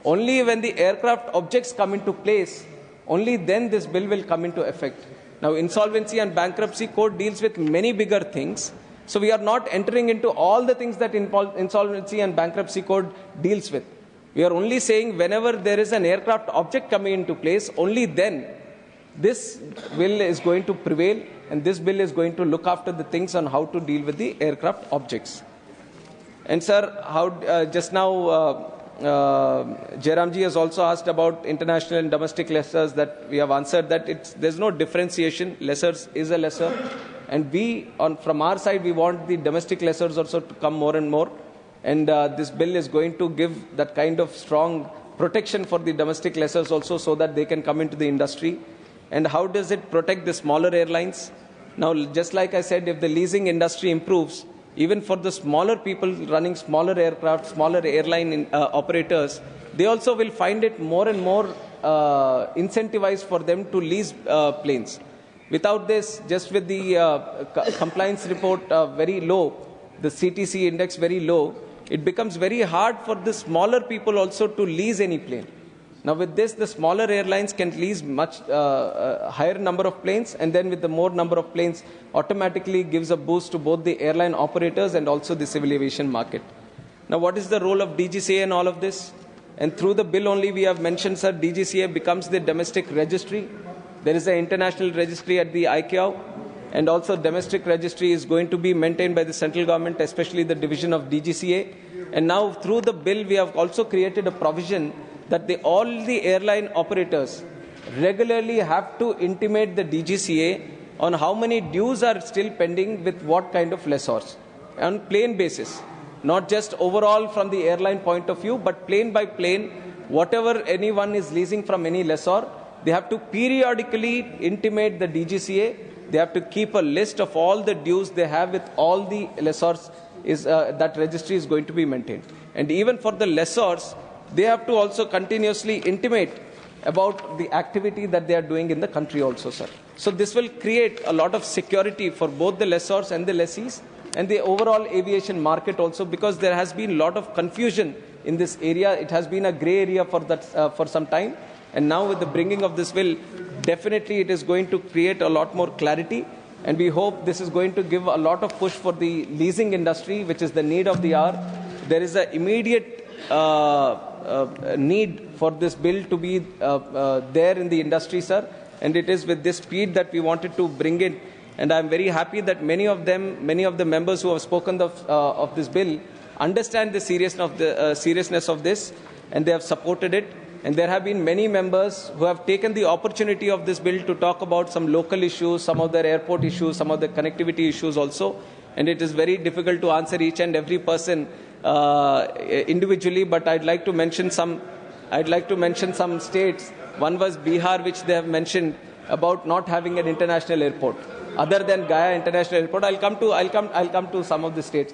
Only when the aircraft objects come into place, only then this bill will come into effect. Now, Insolvency and Bankruptcy Code deals with many bigger things. So we are not entering into all the things that Insolvency and Bankruptcy Code deals with. We are only saying whenever there is an aircraft object coming into place, only then this bill is going to prevail, and this bill is going to look after the things on how to deal with the aircraft objects. And sir, just now Jairamji has also asked about international and domestic lessors, that we have answered that there's no differentiation. Lessors is a lessor. And from our side, we want the domestic lessors also to come more and more. And this bill is going to give that kind of strong protection for the domestic lessors also, so that they can come into the industry. And how does it protect the smaller airlines? Now, just like I said, if the leasing industry improves, even for the smaller people running smaller aircraft, smaller airline operators, they also will find it more and more incentivized for them to lease planes. Without this, just with the compliance report very low, the CTC index very low, it becomes very hard for the smaller people also to lease any plane. Now with this, the smaller airlines can lease much higher number of planes, and then with the more number of planes, automatically gives a boost to both the airline operators and also the civil aviation market. Now what is the role of DGCA in all of this? And through the bill only we have mentioned, sir, DGCA becomes the domestic registry. There is an international registry at the ICAO, and also domestic registry is going to be maintained by the central government, especially the division of DGCA. And now through the bill, we have also created a provision that all the airline operators regularly have to intimate the DGCA on how many dues are still pending with what kind of lessors, on plane basis. Not just overall from the airline point of view, but plane by plane, whatever anyone is leasing from any lessor, they have to periodically intimate the DGCA. They have to keep a list of all the dues they have with all the lessors. That registry is going to be maintained. And even for the lessors, they have to also continuously intimate about the activity that they are doing in the country also, sir. So this will create a lot of security for both the lessors and the lessees, and the overall aviation market also, because there has been a lot of confusion in this area. It has been a grey area for some time. And now with the bringing of this bill, definitely it is going to create a lot more clarity. And we hope this is going to give a lot of push for the leasing industry, which is the need of the hour. There is an immediate need for this bill to be there in the industry, sir. And it is with this speed that we wanted to bring it. And I'm very happy that many of the members who have spoken of this bill understand the seriousness of this, and they have supported it. And there have been many members who have taken the opportunity of this bill to talk about some local issues, some of their airport issues, some of the connectivity issues also. And it is very difficult to answer each and every person individually, but I'd like to mention some states. One was Bihar, which they have mentioned about not having an international airport other than Gaya International Airport. I'll come to some of the states.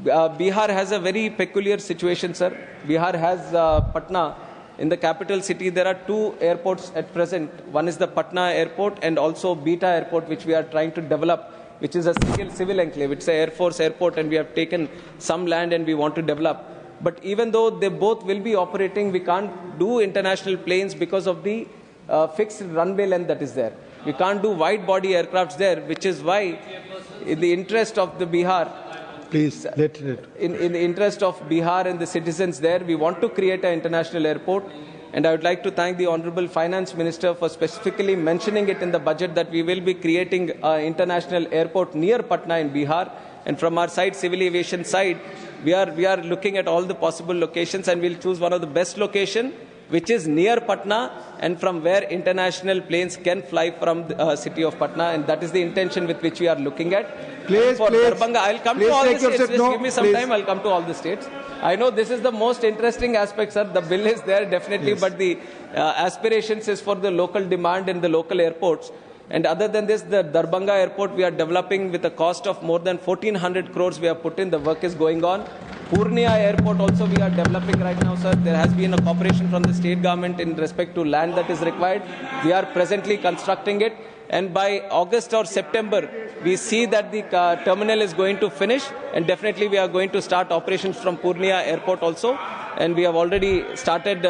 Bihar has a very peculiar situation, sir. Bihar has Patna. In the capital city, there are two airports at present. One is the Patna airport, and also Beta airport, which we are trying to develop, which is a civil enclave. It's an Air Force airport, and we have taken some land and we want to develop. But even though they both will be operating, we can't do international planes because of the fixed runway length that is there. We can't do wide body aircrafts there, which is why, in the interest of the Bihar, please let it. In the interest of Bihar and the citizens there, we want to create an international airport. And I would like to thank the Honorable Finance Minister for specifically mentioning it in the budget that we will be creating an international airport near Patna in Bihar. And from our side, civil aviation side, we are looking at all the possible locations, and we'll choose one of the best location, which is near Patna, and from where international planes can fly from the city of Patna, and that is the intention with which we are looking at. Please, Darbhanga, I'll come to all the states. Just no, give me some time, I'll come to all the states. I know this is the most interesting aspect, sir. The bill is there, definitely, but the aspirations is for the local demand in the local airports. And other than this, the Darbhanga airport we are developing with a cost of more than 1,400 crores we have put in. The work is going on. Purnia airport also we are developing right now, sir. There has been a cooperation from the state government in respect to land that is required. We are presently constructing it. And by August or September, we see that the terminal is going to finish. And definitely we are going to start operations from Purnia airport also. And we have already started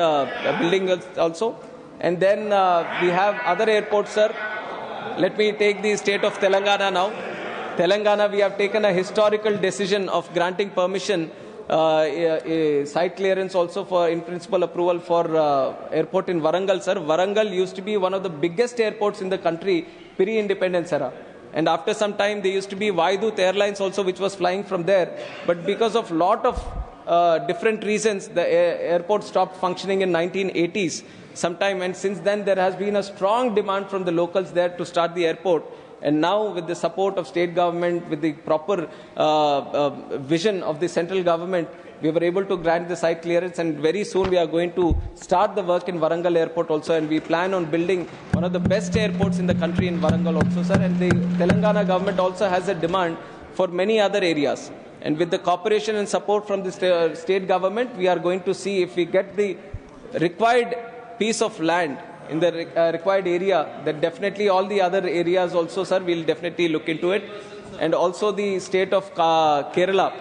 building also. And then we have other airports, sir. Let me take the state of Telangana now. Telangana, we have taken a historical decision of granting permission, site clearance also for in principle approval for airport in Warangal, sir. Warangal used to be one of the biggest airports in the country pre-independence era. And after some time, there used to be Vaidut Airlines also, which was flying from there. But because of lot of different reasons, the airport stopped functioning in 1980s sometime. And since then, there has been a strong demand from the locals there to start the airport. And now, with the support of state government, with the proper vision of the central government, we were able to grant the site clearance. And very soon, we are going to start the work in Warangal airport also. And we plan on building one of the best airports in the country in Warangal also, sir. And the Telangana government also has a demand for many other areas. And with the cooperation and support from the state government, we are going to see if we get the required piece of land in the required area, then definitely all the other areas also, sir, we'll definitely look into it. And also the state of Kerala.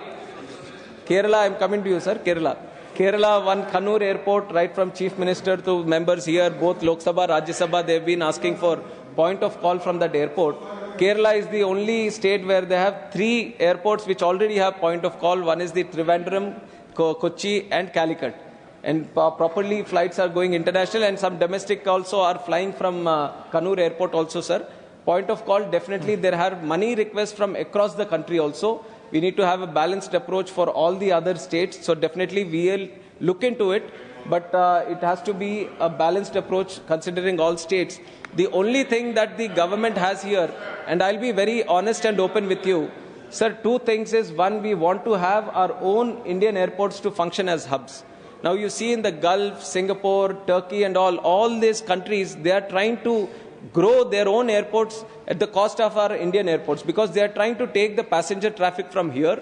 Kerala, I'm coming to you, sir. Kerala, one Kannur airport, right from Chief Minister to members here, both LokSabha, RajyaSabha, they've been asking for point of call from that airport. Kerala is the only state where they have 3 airports which already have point of call. One is the Trivandrum, Kochi and Calicut. And properly flights are going international, and some domestic also are flying from Kannur airport also, sir. Point of call, definitely there are money requests from across the country also. We need to have a balanced approach for all the other states. So definitely we will look into it, but it has to be a balanced approach considering all states. The only thing that the government has here, and I'll be very honest and open with you, sir, 2 things is, one, we want to have our own Indian airports to function as hubs. Now you see in the Gulf, Singapore, Turkey and all these countries, they are trying to grow their own airports at the cost of our Indian airports, because they are trying to take the passenger traffic from here,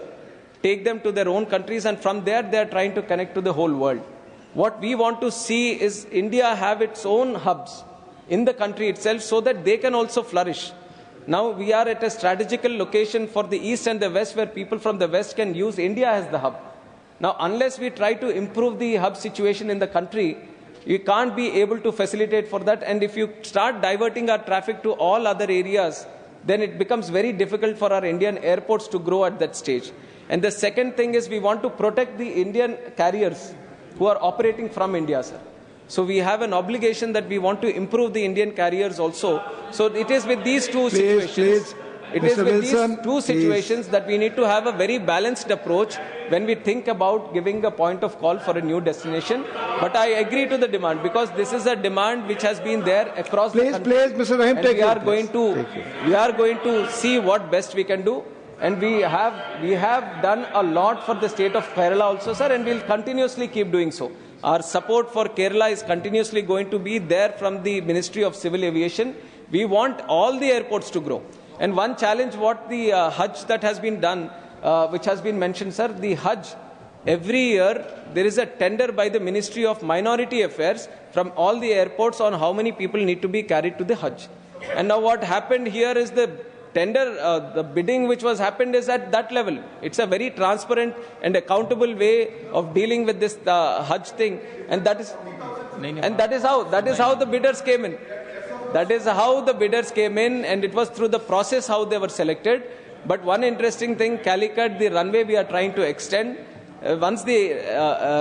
take them to their own countries, and from there they are trying to connect to the whole world. What we want to see is India have its own hubs in the country itself so that they can also flourish. Now we are at a strategical location for the East and the West, where people from the West can use India as the hub. Now, unless we try to improve the hub situation in the country, you can't be able to facilitate for that. And if you start diverting our traffic to all other areas, then it becomes very difficult for our Indian airports to grow at that stage. And the second thing is, we want to protect the Indian carriers who are operating from India, sir. So we have an obligation that we want to improve the Indian carriers also. So it is with these two situations. It is with these two situations that we need to have a very balanced approach when we think about giving a point of call for a new destination. But I agree to the demand, because this is a demand which has been there across the country. Mr. Rahim, and we are going to see what best we can do. And we have done a lot for the state of Kerala also, sir, and we'll continuously keep doing so. Our support for Kerala is continuously going to be there from the Ministry of Civil Aviation. We want all the airports to grow. And one challenge, what the Hajj that has been done, which has been mentioned, sir, the Hajj, every year there is a tender by the Ministry of Minority Affairs from all the airports on how many people need to be carried to the Hajj. And now what happened here is the tender, the bidding which was happened is at that level. It's a very transparent and accountable way of dealing with this Hajj thing. And that is how the bidders came in. That is how the bidders came in, and it was through the process how they were selected. But one interesting thing, Calicut, the runway we are trying to extend, Once the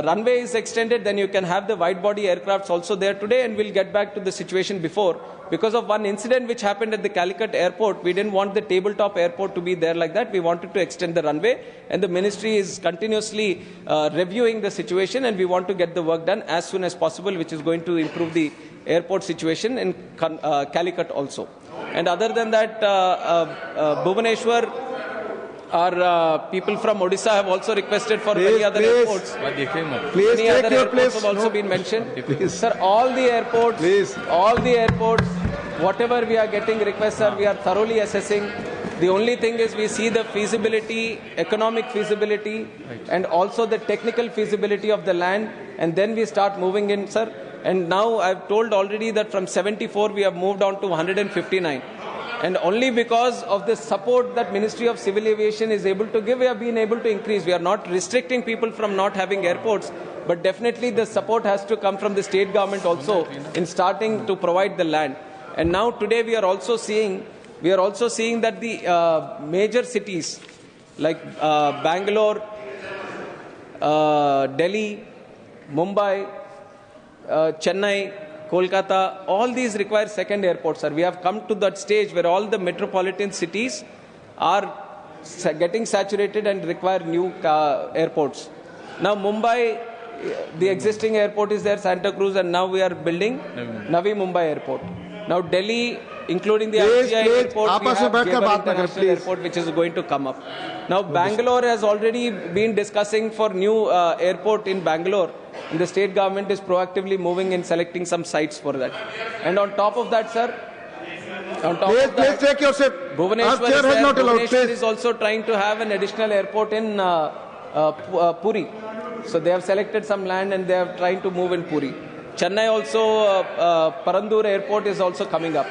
runway is extended, then you can have the wide-body aircrafts also there today, and we'll get back to the situation before. Because of one incident which happened at the Calicut airport, we didn't want the tabletop airport to be there like that. We wanted to extend the runway, and the ministry is continuously reviewing the situation, and we want to get the work done as soon as possible, which is going to improve the airport situation in Calicut also. And other than that, Bhubaneswar, our people from Odisha have also requested for many other airports. Please Many other take your airports place. have also No. been mentioned. Please. Sir, all the airports, whatever we are getting requests, sir, we are thoroughly assessing. The only thing is we see the feasibility, economic feasibility, and also the technical feasibility of the land, and then we start moving in, sir. And now I've told already that from 74 we have moved on to 159. And only because of the support that Ministry of Civil Aviation is able to give, we have been able to increase. We are not restricting people from not having airports, but definitely the support has to come from the state government also in starting to provide the land. And now today we are also seeing that the major cities like Bangalore, Delhi, Mumbai, Chennai, Kolkata, all these require second airports, sir. We have come to that stage where all the metropolitan cities are getting saturated and require new airports. Now Mumbai, the existing airport is there, Santa Cruz, and now we are building Navi Mumbai Airport. Now Delhi, including the RJI airport, we have Jewar International Airport, which is going to come up. Now Bangalore has already been discussing for new airport in Bangalore, and the state government is proactively moving in selecting some sites for that. And on top of that, sir, Please take your seat. Bhubaneswar is also trying to have an additional airport in Puri. So they have selected some land and they are trying to move in Puri. Chennai also, Parandur airport is also coming up.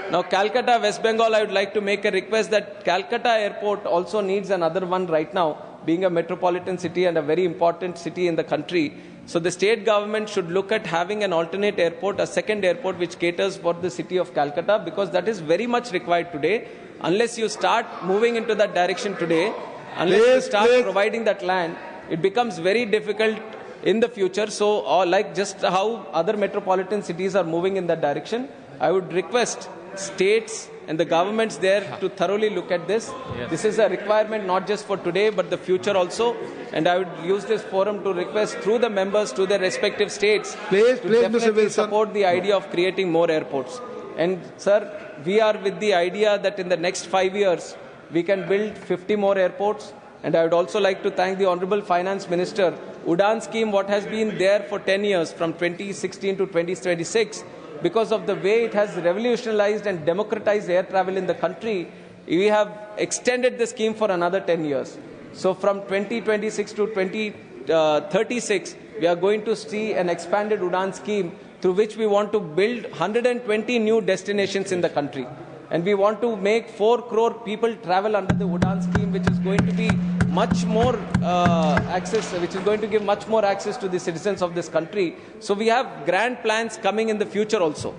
Now Calcutta, West Bengal, I would like to make a request that Calcutta airport also needs another one right now, being a metropolitan city and a very important city in the country. So the state government should look at having an alternate airport, a second airport which caters for the city of Calcutta, because that is very much required today. Unless you start moving into that direction today, unless you start providing that land, it becomes very difficult in the future. So like just how other metropolitan cities are moving in that direction, I would request states and the governments there to thoroughly look at this. Yes. This is a requirement not just for today but the future also, and I would use this forum to request through the members to their respective states to definitely support the idea of creating more airports. And sir, we are with the idea that in the next 5 years we can build 50 more airports. And I would also like to thank the Honorable Finance Minister. Udan scheme, what has been there for 10 years from 2016 to 2026, because of the way it has revolutionized and democratized air travel in the country, we have extended the scheme for another 10 years. So from 2026 to 2036, we are going to see an expanded Udan scheme through which we want to build 120 new destinations in the country. And we want to make 4 crore people travel under the Udan scheme, which is going to be much more which is going to give much more access to the citizens of this country. So we have grand plans coming in the future also.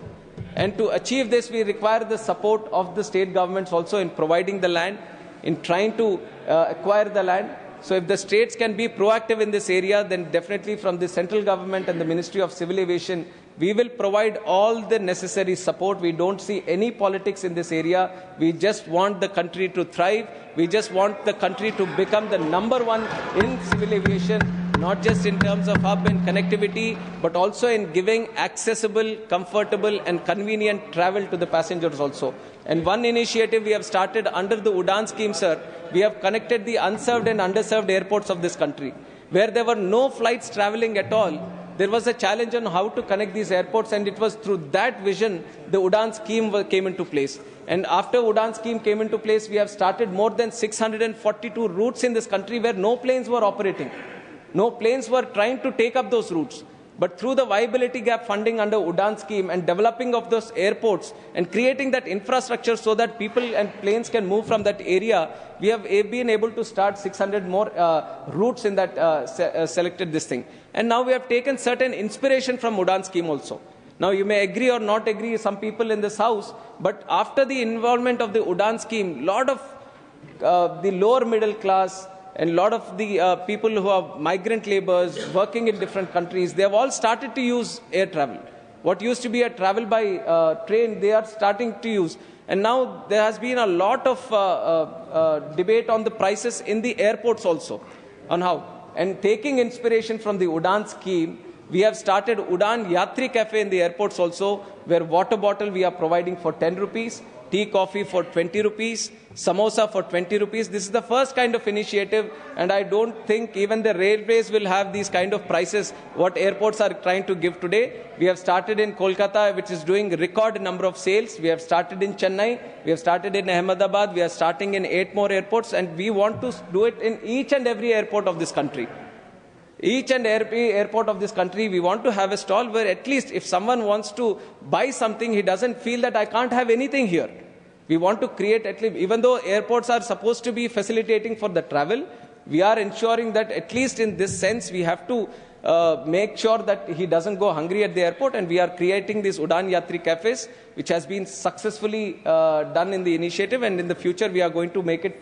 And to achieve this, we require the support of the state governments also in providing the land, in trying to acquire the land. So if the states can be proactive in this area, then definitely from the central government and the Ministry of Civil Aviation, we will provide all the necessary support. We don't see any politics in this area. We just want the country to thrive. We just want the country to become the #1 in civil aviation, not just in terms of hub and connectivity, but also in giving accessible, comfortable and convenient travel to the passengers also. And one initiative we have started under the Udan scheme, sir, we have connected the unserved and underserved airports of this country, where there were no flights traveling at all. There was a challenge on how to connect these airports, and it was through that vision the Udan scheme came into place. And after Udan scheme came into place, we have started more than 642 routes in this country where no planes were operating. No planes were trying to take up those routes. But through the viability gap funding under Udan scheme and developing of those airports and creating that infrastructure so that people and planes can move from that area, we have been able to start 600 more routes in that selected this thing. And now we have taken certain inspiration from Udan scheme also. Now you may agree or not agree, some people in this house, but after the involvement of the Udan scheme, lot of the lower middle class and a lot of the people who are migrant laborers working in different countries, they have all started to use air travel. What used to be a travel by train, they are starting to use. And now there has been a lot of debate on the prices in the airports also, on how. And taking inspiration from the Udan scheme, we have started Udan Yatri Cafe in the airports also, where water bottle we are providing for 10 rupees, tea, coffee for 20 rupees, samosa for 20 rupees. This is the first kind of initiative, and I don't think even the railways will have these kind of prices what airports are trying to give today. We have started in Kolkata, which is doing record number of sales. We have started in Chennai. We have started in Ahmedabad. We are starting in 8 more airports, and we want to do it in each and every airport of this country. Each and every airport of this country, we want to have a stall where at least if someone wants to buy something, he doesn't feel that I can't have anything here. We want to create, at least, even though airports are supposed to be facilitating for the travel, we are ensuring that at least in this sense, we have to make sure that he doesn't go hungry at the airport, and we are creating these Udan Yatri cafes, which has been successfully done in the initiative, and in the future we are going to make it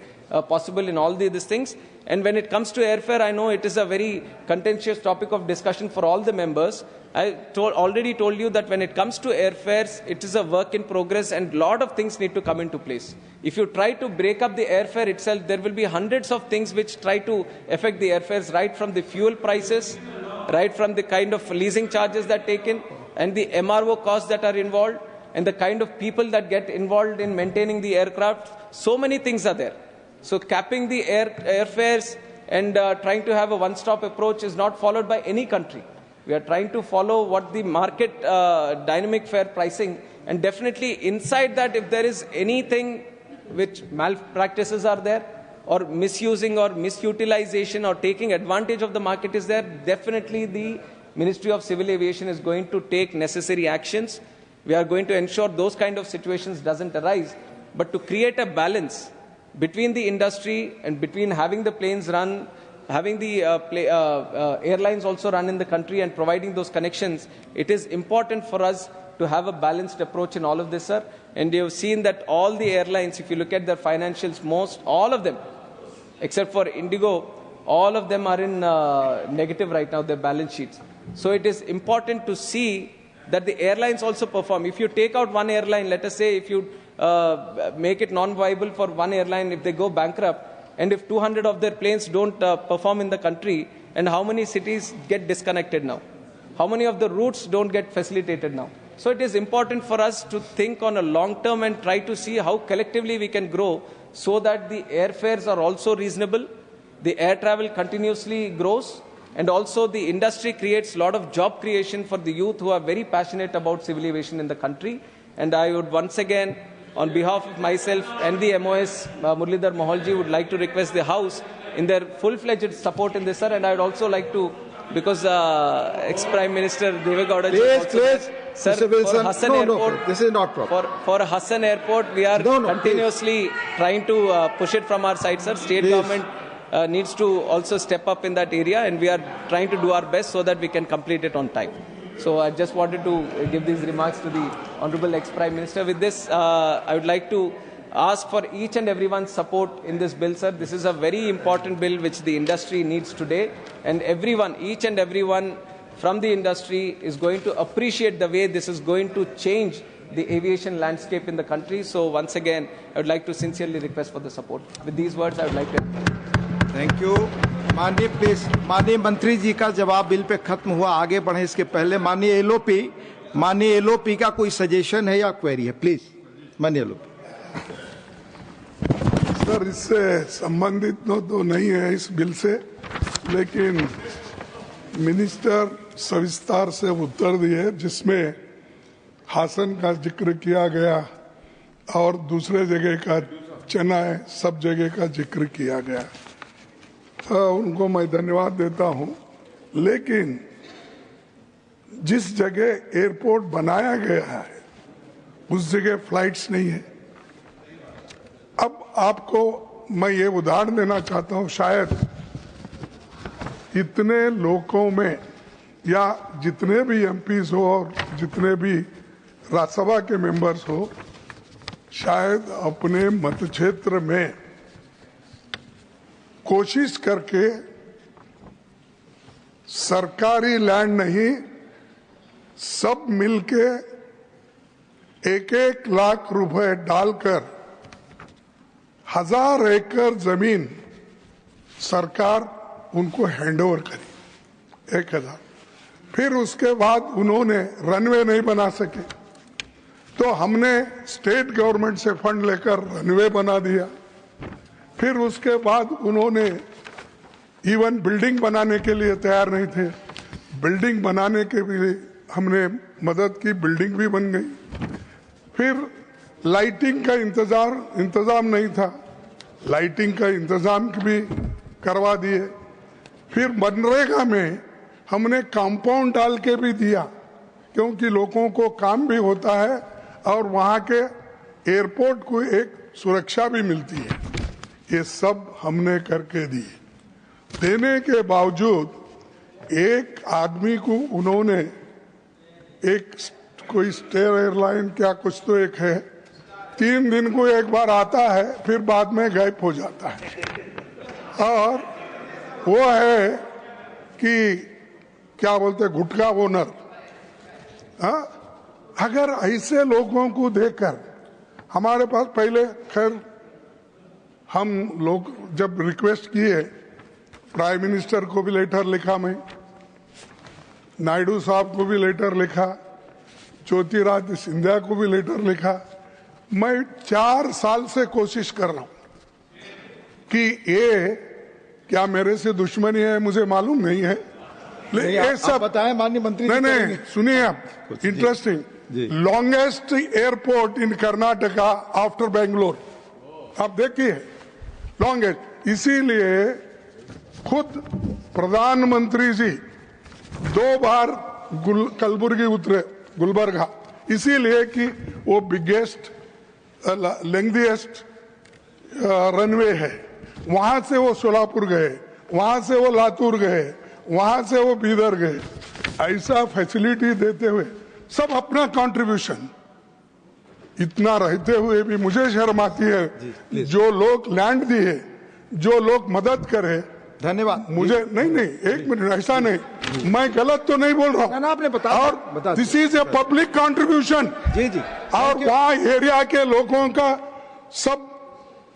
possible in all these things. And when it comes to airfare, I know it is a very contentious topic of discussion for all the members. I already told you that when it comes to airfares, it is a work in progress, and a lot of things need to come into place. If you try to break up the airfare itself, there will be hundreds of things which try to affect the airfares, right from the fuel prices, right from the kind of leasing charges that are taken, and the MRO costs that are involved, and the kind of people that get involved in maintaining the aircraft. So many things are there. So capping the airfares and trying to have a one-stop approach is not followed by any country. We are trying to follow what the market dynamic fare pricing, and definitely inside that, if there is anything which malpractices are there, or misusing or misutilization or taking advantage of the market is there, definitely the Ministry of Civil Aviation is going to take necessary actions. We are going to ensure those kind of situations doesn't arise. But to create a balance between the industry and between having the planes run, having the airlines also run in the country and providing those connections, it is important for us to have a balanced approach in all of this, sir. And you have seen that all the airlines, if you look at their financials, all of them, except for Indigo, all of them are in negative right now, their balance sheets. So it is important to see that the airlines also perform. If you take out one airline, let us say if you make it non-viable for one airline, if they go bankrupt, and if 200 of their planes don't perform in the country, and how many cities get disconnected now? How many of the routes don't get facilitated now? So it is important for us to think on a long term and try to see how collectively we can grow so that the airfares are also reasonable, the air travel continuously grows, and also the industry creates a lot of job creation for the youth who are very passionate about civil aviation in the country. And I would once again, on behalf of myself and the MOS, Muralidhar Mohalji, would like to request the House in their full-fledged support in this, sir. And I would also like to, because ex-Prime Minister Devegowda Please, sir, Mr. Wilson, for Hassan Airport, this is not proper. For Hassan Airport, we are continuously trying to push it from our side, sir. State government needs to also step up in that area, and we are trying to do our best so that we can complete it on time. So I just wanted to give these remarks to the Honorable ex-Prime Minister. With this, I would like to ask for each and everyone's support in this bill, sir. This is a very important bill which the industry needs today, and everyone, each and everyone from the industry is going to appreciate the way this is going to change the aviation landscape in the country. So once again, I would like to sincerely request for the support. With these words, I would like to... thank you. माननीय मंत्री जी का जवाब bill pay खत्म हुआ, आगे बढ़े इसके पहले माननीय एलओपी का कोई सजेशन है या क्वेरी है? प्लीज माननीय एलओपी। सर, इससे संबंधित तो नहीं है इस बिल से, लेकिन मिनिस्टर सविस्तार से उत्तर दिए जिसमें हासन का जिक्र किया गया और दूसरे जगह का चेन्नई सब जगह का जिक्र किया गया। उनको मैं धन्यवाद देता हूं, लेकिन जिस जगह एयरपोर्ट बनाया गया है उस जगह फ्लाइट्स नहीं है। अब आपको मैं ये उदाहरण देना चाहता हूं, शायद इतने लोगों में या जितने भी एमपीज हो और जितने भी राज्यसभा के मेंबर्स हो, शायद अपने मत क्षेत्र में कोशिश करके सरकारी लैंड नहीं, सब मिलके 1-1 लाख रुपए डालकर 1000 एकड़ जमीन सरकार उनको हैंडओवर करी, 1000। फिर उसके बाद उन्होंने रनवे नहीं बना सके, तो हमने स्टेट गवर्नमेंट से फंड लेकर रनवे बना दिया। फिर उसके बाद उन्होंने इवन बिल्डिंग बनाने के लिए तैयार नहीं थे, बिल्डिंग बनाने के लिए हमने मदद की, बिल्डिंग भी बन गई। फिर लाइटिंग का इंतजाम नहीं था, लाइटिंग का इंतजाम भी करवा दिए। फिर मनरेगा में हमने कंपाउंड डाल के भी दिया, क्योंकि लोगों को काम भी होता है और वहाँ के एयरपोर्ट को एक सुरक्षा भी मिलती है। ये सब हमने करके दिए। देने के बावजूद एक आदमी को उन्होंने एक कोई स्टेयर एयरलाइन क्या कुछ तो एक है, 3 दिन को एक बार आता है, फिर बाद में गायब हो जाता है। और वो है कि क्या बोलते गुटखा ओनर। अगर ऐसे लोगों को देखकर हमारे पास पहले, खैर हम लोग जब रिक्वेस्ट किए, प्राइम मिनिस्टर को भी लेटर लिखा, मैं नायडू साहब को भी लेटर लिखा, ज्योतिरादित्य सिंधिया को भी लेटर लिखा। मैं 4 साल से कोशिश कर रहा हूं कि ये क्या मेरे से दुश्मनी है, मुझे मालूम नहीं है, लेकिन ये सब बताएं माननीय मंत्री। नहीं, सुनिए आप, इंटरेस्टिंग, लॉन्गेस्ट एयरपोर्ट इन कर्नाटका आफ्टर बेंगलोर, आप देखिए, लॉन्गेस्ट। इसीलिए खुद प्रधानमंत्री जी 2 बार कलबुर्गी उतरे, गुलबर्गा, इसीलिए कि वो बिगेस्ट लेंथीएस्ट रनवे है। वहां से वो सोलापुर गए, वहां से वो लातूर गए, वहां से वो बीदर गए। ऐसा फैसिलिटी देते हुए सब अपना कंट्रीब्यूशन, इतना रहते हुए भी मुझे शर्म आती है। जो लोग लैंड दिए, जो लोग मदद करे, धन्यवाद। मुझे नहीं, 1 मिनट, ऐसा नहीं, मैं गलत तो नहीं बोल रहा हूँ, आपने और this is a public contribution. जी जी। और वहाँ एरिया के लोगों का सब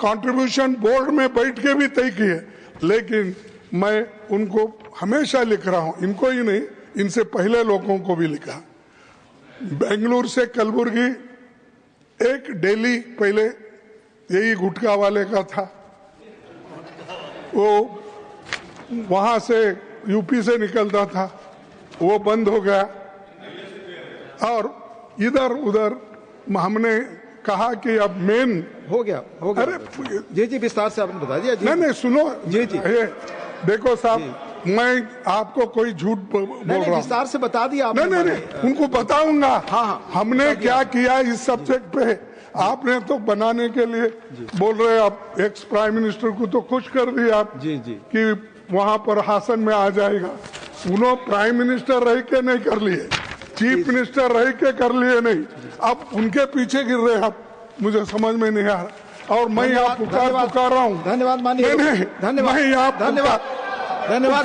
कंट्रीब्यूशन बोर्ड में बैठ के भी तय किए, लेकिन मैं उनको हमेशा लिख रहा हूँ, इनको ही नहीं, इनसे पहले लोगों को भी लिखा। बेंगलुरु से कलबुर्गी एक डेली पहले यही गुटखा वाले का था, वो वहां से यूपी से निकलता था, वो बंद हो गया। और इधर उधर हमने कहा कि अब मेन हो गया। अरे जी विस्तार से आपने बता दिया। नहीं, सुनो जी। देखो साहब, मैं आपको कोई झूठ बोल रहा हूँ, विस्तार से बता दिया आपने। नहीं, उनको बताऊंगा। हाँ, हमने क्या किया इस सब्जेक्ट पे। आपने तो बनाने के लिए बोल रहे, आप एक्स प्राइम मिनिस्टर को तो खुश कर दिया आप जी कि वहां पर हासन में आ जाएगा। उन्होंने प्राइम मिनिस्टर रह के नहीं कर लिए, चीफ मिनिस्टर रह के कर लिए नहीं, अब उनके पीछे गिर रहे आप, मुझे समझ में नहीं आ रहा। और मैं यहाँ पुकार रहा हूँ। धन्यवाद माननीय, धन्यवाद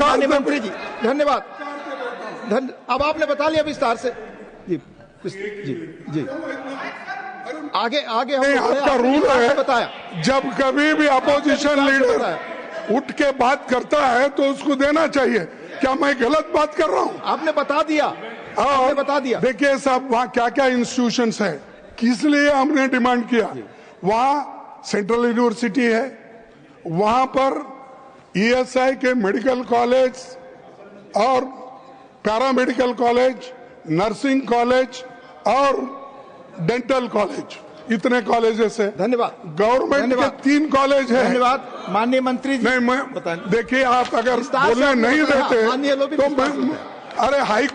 माननीय मंत्री जी, धन्यवाद। अब आपने बता लिया विस्तार से। जी आगे आपका रूल है, बताया जब कभी भी अपोजिशन लीडर उठ के बात करता है तो उसको देना चाहिए। क्या मैं गलत बात कर रहा हूँ? आपने बता दिया। देखिए साहब, वहाँ क्या क्या इंस्टीट्यूशंस है, किस लिए हमने डिमांड किया। वहाँ सेंट्रल यूनिवर्सिटी है, वहाँ पर ईएसआई के मेडिकल कॉलेज और पैरामेडिकल कॉलेज, नर्सिंग कॉलेज और डेंटल कॉलेज, इतने कॉलेजेस है। धन्यवाद। गवर्नमेंट के 3 कॉलेज है। धन्यवाद माननीय मंत्री जी। नहीं, मैं देखिए, आप अगर बोलने नहीं देते तो मैं, अरे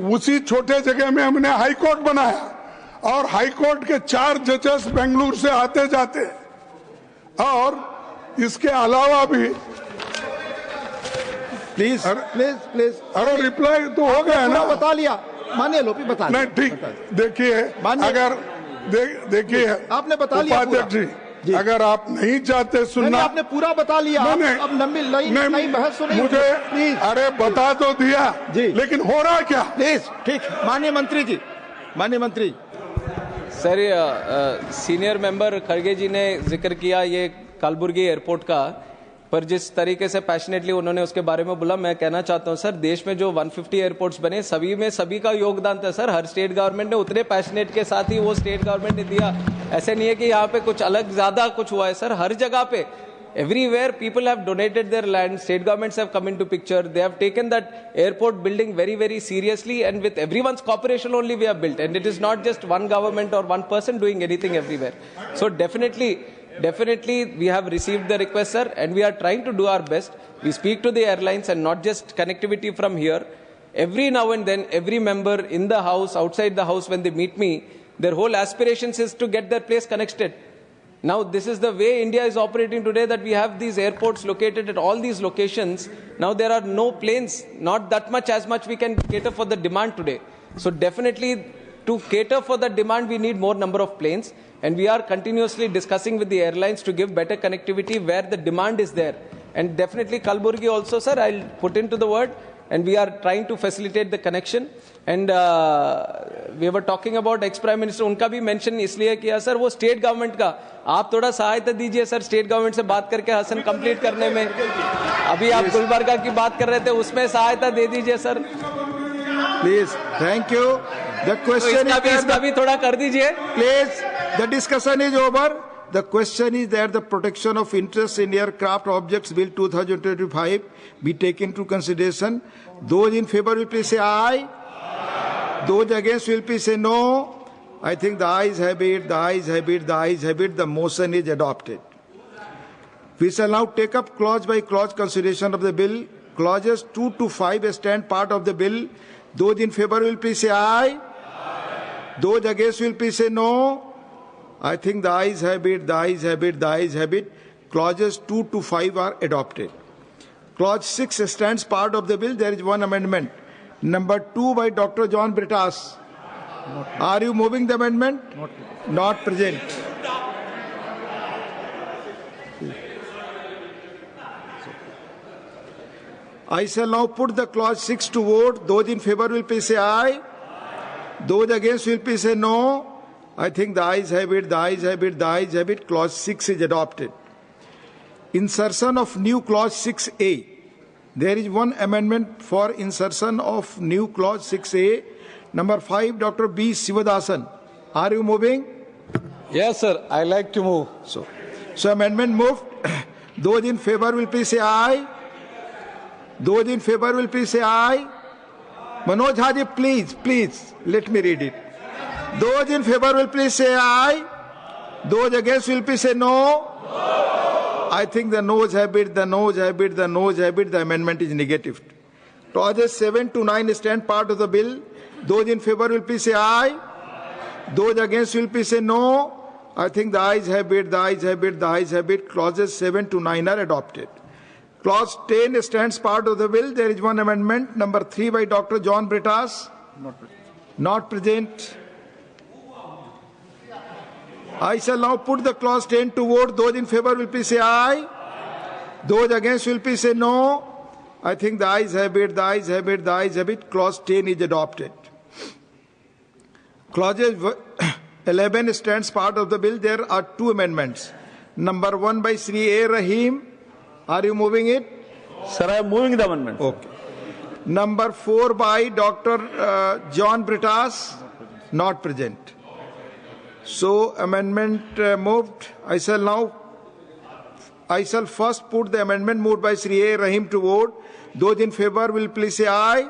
उसी छोटे जगह में हमने हाई कोर्ट बनाया और हाई कोर्ट के 4 जजेस बेंगलुरु से आते जाते, और इसके अलावा भी प्लीज अरे रिप्लाई तो हो गया ना, बता लिया माननीय लोपी, बता नहीं ठीक। देखिए, अगर देखिए आपने बता लिया उपाध्यक्ष जी, अगर आप नहीं चाहते सुनना, आपने पूरा बता लिया। अब नई बहस सुनिए मुझे प्लीज। अरे बता तो दिया जी, लेकिन हो रहा क्या? प्लीज। ठीक, माननीय मंत्री जी, माननीय मंत्री। सर, सीनियर मेंबर खड़गे जी ने जिक्र किया ये कलबुर्गी एयरपोर्ट का, पर जिस तरीके से पैशनेटली उन्होंने उसके बारे में बोला, मैं कहना चाहता हूं सर, देश में जो 150 एयरपोर्ट्स बने, सभी में सभी का योगदान था सर। हर स्टेट गवर्नमेंट ने उतने पैशनेट के साथ ही वो स्टेट गवर्नमेंट ने दिया। ऐसे नहीं है कि यहाँ पे कुछ अलग ज्यादा कुछ हुआ है सर। हर जगह पे, everywhere people have donated their land, state governments have come into picture, they have taken that airport building very, very seriously, and with everyone's cooperation only we have built, and it is not just one government or one person doing anything everywhere. So definitely we have received the request, sir, and we are trying to do our best. We speak to the airlines and not just connectivity from here. Every now and then, every member in the house, outside the house, when they meet me, their whole aspirations is to get their place connected. Now, this is the way India is operating today, that we have these airports located at all these locations. Now, there are no planes, not that much as much we can cater for the demand today. So definitely, to cater for the demand, we need more number of planes. And we are continuously discussing with the airlines to give better connectivity where the demand is there. And definitely Kalburgi also, sir, I'll put into the word. And we are trying to facilitate the connection. And we were talking about ex-Prime Minister, उनका भी mention इसलिए किया sir, वो state government का आप थोड़ा सहायता दीजिए सर, स्टेट गवर्नमेंट से बात करके हसन कंप्लीट करने में। अभी आप गुलबर्गा की बात कर रहे थे, उसमें सहायता दे दीजिए sir please. Thank you. The question इसका भी थोड़ा कर दीजिए please. The discussion is over. The question is that the protection of interest in aircraft objects bill 2025 be taken into consideration. Those in favor will please say aye. Those against will please say no. I think the ayes have it, the ayes have it, the ayes have it. The motion is adopted. We shall now take up clause by clause consideration of the bill. Clauses 2 to 5 stand part of the bill. Those in favor will please say aye. Those against will please say no. I think the ayes have it, the ayes have it, the ayes have it. Clauses 2 to 5 are adopted. Clause 6 stands part of the bill. There is one amendment. Number 2 by Dr. John Britas. Are you moving the amendment? Not present. I shall now put the clause 6 to vote. Those in favor will please say aye. Those against will please say no. I think the ayes have it, the ayes have it, the ayes have it. Clause 6 is adopted. Insertion of new clause 6A. There is one amendment for insertion of new clause 6A. Number 5, Dr. B. Sivadasan. Are you moving? Yes, sir. I like to move. So amendment moved. Those in favor will please say aye. Those in favor will please say aye. Manoj Haji, please, let me read it. Those in favor will please say aye. Those against will please say no. I think the noes have it, the noes have it, the noes have it. The amendment is negative. Clauses 7 to 9 stand part of the bill. Those in favor will please say aye. Those against will please say no. I think the ayes have it, the ayes have it, the ayes have it. Clauses 7 to 9 are adopted. Clause 10 stands part of the bill. There is one amendment. Number 3 by Dr. John Britas. Not present. I shall now put the clause 10 to vote. Those in favor will please say aye. Those against will please say no. I think the ayes have it, the ayes have it, the ayes have it. Clause 10 is adopted. Clauses 11 stands part of the bill. There are two amendments. Number 1 by Sri A. Rahim. Are you moving it? Sir, I am moving the amendment. Okay. Number 4 by Dr. John Britas. Not present. So amendment moved. I shall first put the amendment moved by Sri A. Rahim to vote. Those in favor will please say aye.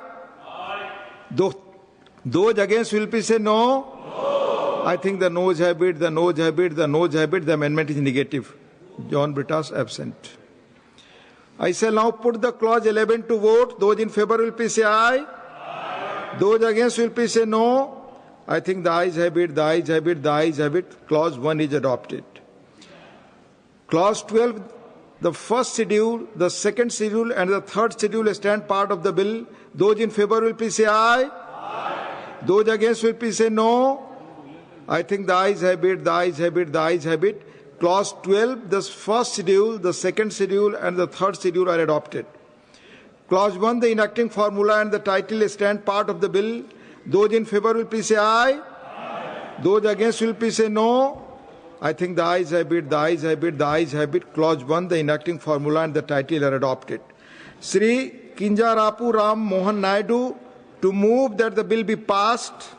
Those against will please say no. I think the noes have it, the noes have it, the noes have it. The amendment is negative. John Britas absent. I shall now put the clause 11 to vote. Those in favor will please say aye. Those against will please say no. I think the ayes have it, the ayes have it, the ayes have it. Clause 1 is adopted. Clause 12, the first schedule, the second schedule and the third schedule stand part of the bill. Those in favor will please say aye. Those against will please say no. I think the ayes have it, the ayes have it, the ayes have it. Clause 12, the first schedule, the second schedule, and the third schedule are adopted. Clause 1, the enacting formula and the title stand part of the bill. Those in favor will please say aye. Aye. Those against will please say no. I think the ayes have it, the ayes have it, the ayes have it. Clause 1, the enacting formula and the title are adopted. Sri Kinjarapu Ram Mohan Naidu to move that the bill be passed.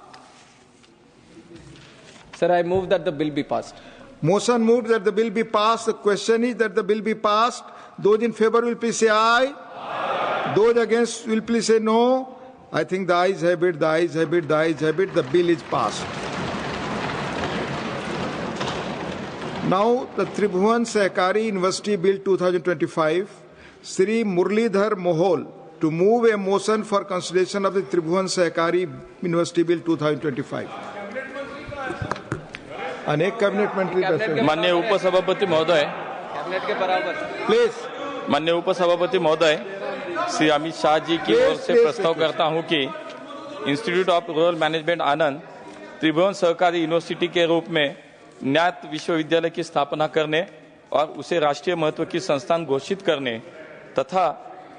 Sir, I move that the bill be passed. Motion moved that the bill be passed. The question is that the bill be passed. Those in favor will please say aye. Aye. Those against will please say no. I think the ayes have it, the ayes have it, the ayes have it. The bill is passed. Now, the Tribhuvan Sehkari University Bill 2025, Sri Murlidhar Mohol to move a motion for consideration of the Tribhuvan Sehkari University Bill 2025. अनेक cabinet मंत्री माननीय उपसभापति महोदय, cabinet के बराबर please. माननीय उपसभापति महोदय, श्री अमित शाह जी की ओर से प्रस्ताव करता हूं कि इंस्टीट्यूट ऑफ रूरल मैनेजमेंट आनंद त्रिभुवन सहकारी यूनिवर्सिटी के रूप में ज्ञात विश्वविद्यालय की स्थापना करने और उसे राष्ट्रीय महत्व की संस्थान घोषित करने तथा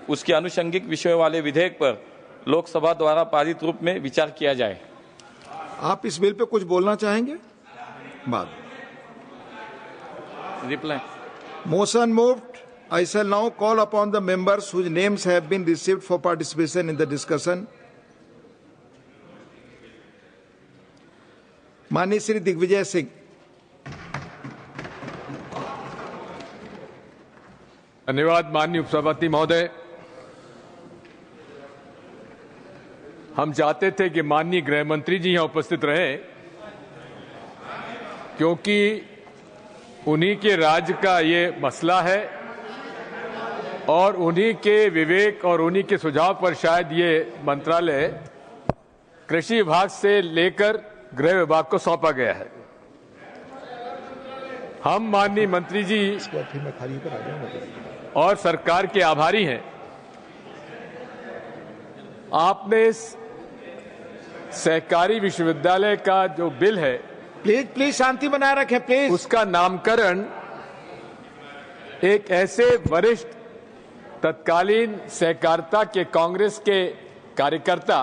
उसके आनुषंगिक विषयों वाले विधेयक पर लोकसभा द्वारा पारित रूप में विचार किया जाए। आप इस बिल पे कुछ बोलना चाहेंगे? बाद reply. Motion moved. I shall now call upon the members whose names have been received for participation in the discussion. माननीय श्री दिग्विजय सिंह। धन्यवाद माननीय उपसभापति महोदय। हम चाहते थे कि माननीय गृह मंत्री जी यहां उपस्थित रहे, क्योंकि उन्हीं के राज्य का ये मसला है और उन्हीं के विवेक और उन्हीं के सुझाव पर शायद ये मंत्रालय कृषि विभाग से लेकर गृह विभाग को सौंपा गया है। हम माननीय मंत्री जी और सरकार के आभारी हैं। आपने इस सहकारी विश्वविद्यालय का जो बिल है, प्लीज शांति बनाए रखें प्लीज। उसका नामकरण एक ऐसे वरिष्ठ तत्कालीन सहकारिता के कांग्रेस के कार्यकर्ता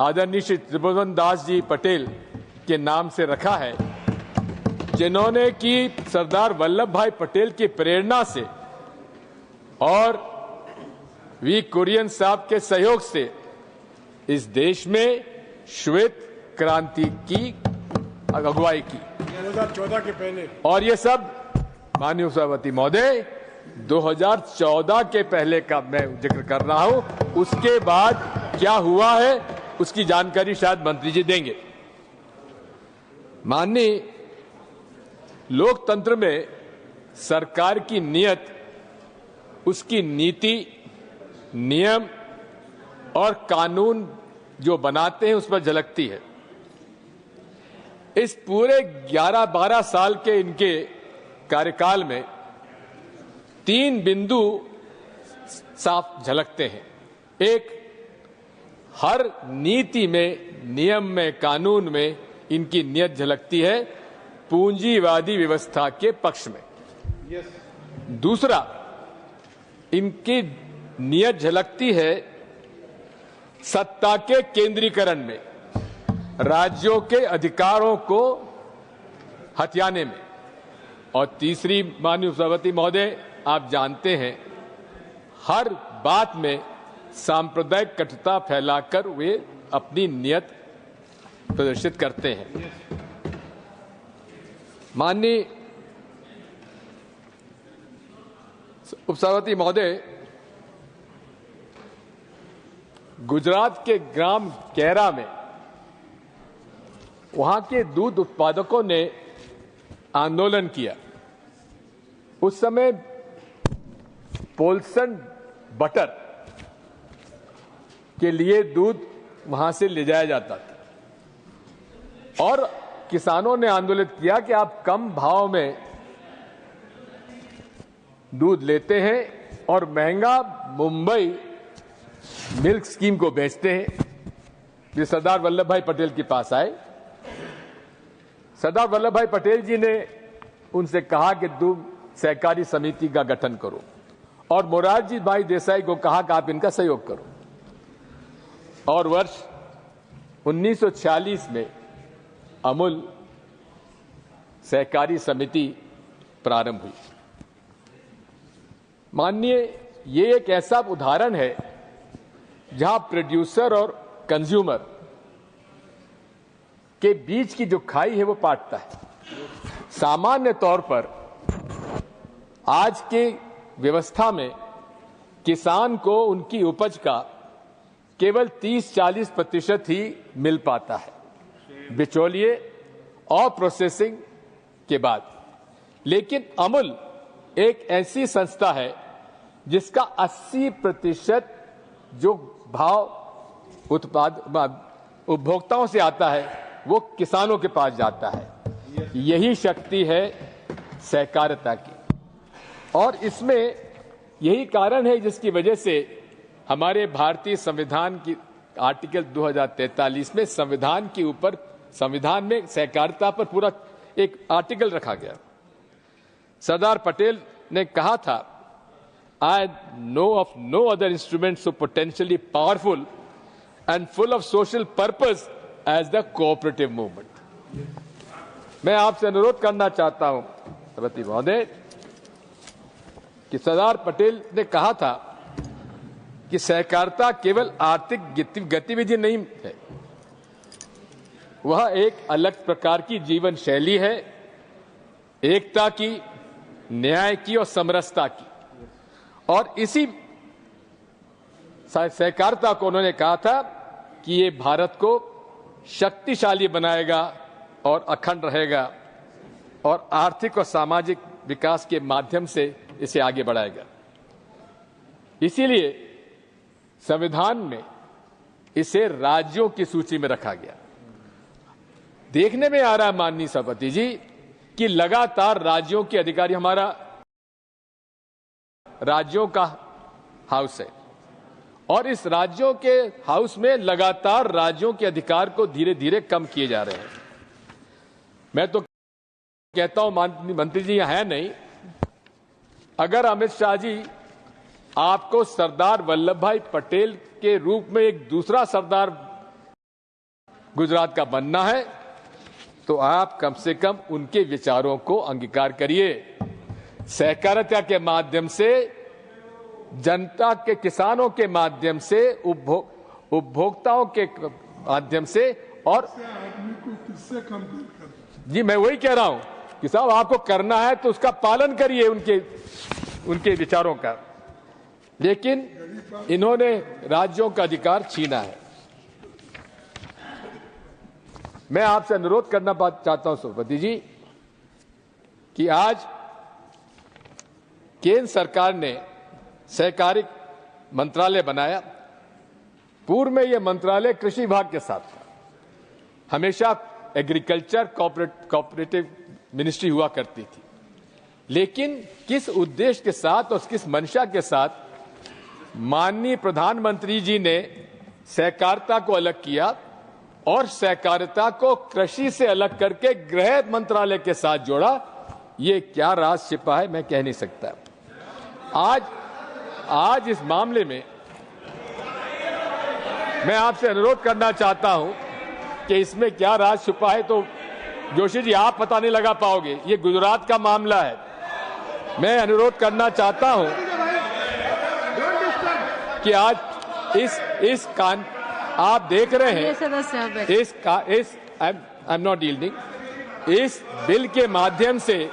आदरणीय श्री त्रिभुवन दास जी पटेल के नाम से रखा है, जिन्होंने कि सरदार वल्लभ भाई पटेल की प्रेरणा से और वी कुरियन साहब के सहयोग से इस देश में श्वेत क्रांति की अगुवाई की 2014 के पहले, और ये सब माननीय सभापति महोदय 2014 के पहले का मैं जिक्र कर रहा हूं। उसके बाद क्या हुआ है उसकी जानकारी शायद मंत्री जी देंगे। माननीय लोकतंत्र में सरकार की नीयत, उसकी नीति, नियम और कानून जो बनाते हैं उस पर झलकती है। इस पूरे 11-12 साल के इनके कार्यकाल में 3 बिंदु साफ झलकते हैं। एक, हर नीति में, नियम में, कानून में इनकी नीयत झलकती है पूंजीवादी व्यवस्था के पक्ष में। दूसरा, इनकी नीयत झलकती है सत्ता के केंद्रीकरण में, राज्यों के अधिकारों को हथियाने में। और तीसरी, माननीय सभापति महोदय, आप जानते हैं हर बात में सांप्रदायिक कटुता फैलाकर वे अपनी नीयत प्रदर्शित करते हैं। माननीय उपसभापति महोदय, गुजरात के ग्राम कैरा में वहां के दूध उत्पादकों ने आंदोलन किया। उस समय पोल्सन बटर के लिए दूध वहां से ले जाया जाता था और किसानों ने आंदोलन किया कि आप कम भाव में दूध लेते हैं और महंगा मुंबई मिल्क स्कीम को बेचते हैं। ये सरदार वल्लभ भाई पटेल के पास आए। सरदार वल्लभ भाई पटेल जी ने उनसे कहा कि तुम सहकारी समिति का गठन करो और मोरारजी भाई देसाई को कहा कि आप इनका सहयोग करो। और वर्ष 1946 में अमूल सहकारी समिति प्रारंभ हुई। माननीय, ये एक ऐसा उदाहरण है जहां प्रोड्यूसर और कंज्यूमर के बीच की जो खाई है वो पाटता है। सामान्य तौर पर आज के व्यवस्था में किसान को उनकी उपज का केवल 30-40% ही मिल पाता है बिचौलिए और प्रोसेसिंग के बाद। लेकिन अमूल एक ऐसी संस्था है जिसका 80% जो भाव उपभोक्ताओं से आता है वो किसानों के पास जाता है। यही शक्ति है सहकारिता की, और इसमें यही कारण है जिसकी वजह से हमारे भारतीय संविधान की आर्टिकल 2043 में संविधान में सहकारिता पर पूरा एक आर्टिकल रखा गया। सरदार पटेल ने कहा था, I know of no other instrument so potentially powerful and full of social purpose as the cooperative movement. मैं आपसे अनुरोध करना चाहता हूं सभापति महोदय कि सरदार पटेल ने कहा था कि सहकारिता केवल आर्थिक गतिविधि नहीं है, वह एक अलग प्रकार की जीवन शैली है, एकता की, न्याय की और समरसता की। और इसी सहकारिता को उन्होंने कहा था कि ये भारत को शक्तिशाली बनाएगा और अखंड रहेगा और आर्थिक और सामाजिक विकास के माध्यम से इसे आगे बढ़ाएगा। इसीलिए संविधान में इसे राज्यों की सूची में रखा गया। देखने में आ रहा है माननीय सभापति जी कि लगातार राज्यों के अधिकारी, हमारा राज्यों का हाउस है और इस राज्यों के हाउस में लगातार राज्यों के अधिकार को धीरे धीरे कम किए जा रहे हैं। मैं तो कहता हूं, माननीय मंत्री जी यहां है नहीं, अगर अमित शाह जी आपको सरदार वल्लभ भाई पटेल के रूप में एक दूसरा सरदार गुजरात का बनना है तो आप कम से कम उनके विचारों को अंगीकार करिए। सहकारिता के माध्यम से, जनता के, किसानों के माध्यम से, उपभोक्ताओं के माध्यम से, और आदमी को किससे कंपेयर कर? जी मैं वही कह रहा हूं कि साहब आपको करना है तो उसका पालन करिए उनके विचारों का, लेकिन इन्होंने राज्यों का अधिकार छीना है। मैं आपसे अनुरोध करना चाहता हूं सभापति जी कि आज केंद्र सरकार ने सहकारी मंत्रालय बनाया। पूर्व में यह मंत्रालय कृषि विभाग के साथ था, हमेशा एग्रीकल्चर कोऑपरेटिव मिनिस्ट्री हुआ करती थी। लेकिन किस उद्देश्य के साथ और किस मंशा के साथ माननीय प्रधानमंत्री जी ने सहकारिता को अलग किया और सहकारिता को कृषि से अलग करके गृह मंत्रालय के साथ जोड़ा, ये क्या राज छिपा है मैं कह नहीं सकता। आज इस मामले में मैं आपसे अनुरोध करना चाहता हूं कि इसमें क्या राज छुपा है तो जोशी जी आप पता नहीं लगा पाओगे, ये गुजरात का मामला है। मैं अनुरोध करना चाहता हूं कि आज आप देख रहे हैं आई एम नॉट यील्डिंग, इस बिल के माध्यम से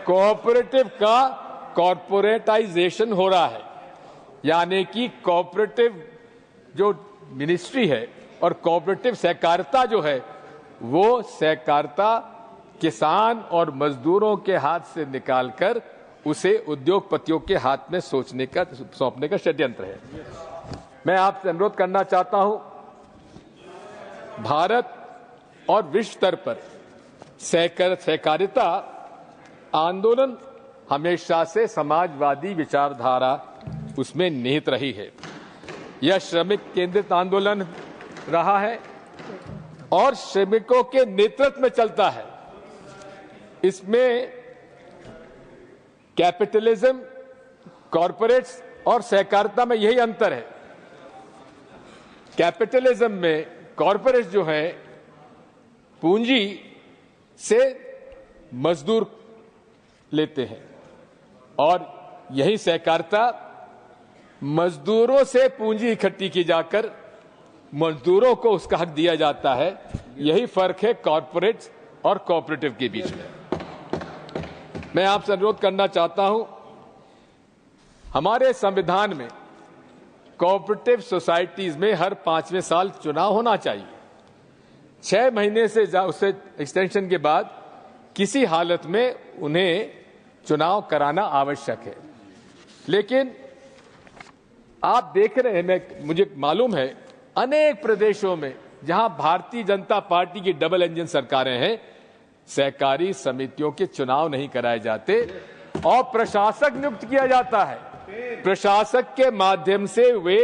कोऑपरेटिव का कॉर्पोरेटाइजेशन हो रहा है, यानी कि कोऑपरेटिव जो मिनिस्ट्री है और कोऑपरेटिव सहकारिता जो है वो सहकारिता किसान और मजदूरों के हाथ से निकालकर उसे उद्योगपतियों के हाथ में सौंपने का षड्यंत्र है। मैं आपसे अनुरोध करना चाहता हूं, भारत और विश्व स्तर पर सहकारिता आंदोलन हमेशा से समाजवादी विचारधारा उसमें निहित रही है। यह श्रमिक केंद्रित आंदोलन रहा है, और श्रमिकों के नेतृत्व में चलता है। इसमें कैपिटलिज्म, कॉरपोरेट्स और सहकारिता में यही अंतर है। कैपिटलिज्म में कॉरपोरेट्स जो है पूंजी से मजदूर लेते हैं और यही सहकारिता मजदूरों से पूंजी इकट्ठी की जाकर मजदूरों को उसका हक दिया जाता है। यही फर्क है कॉरपोरेट्स और कोऑपरेटिव के बीच में। मैं आपसे अनुरोध करना चाहता हूं, हमारे संविधान में कोऑपरेटिव सोसाइटीज में हर 5वें साल चुनाव होना चाहिए। 6 महीने से उससे एक्सटेंशन के बाद किसी हालत में उन्हें चुनाव कराना आवश्यक है। लेकिन आप देख रहे हैं, मुझे मालूम है अनेक प्रदेशों में जहां भारतीय जनता पार्टी की डबल इंजन सरकारें हैं, सहकारी समितियों के चुनाव नहीं कराए जाते और प्रशासक नियुक्त किया जाता है। प्रशासक के माध्यम से वे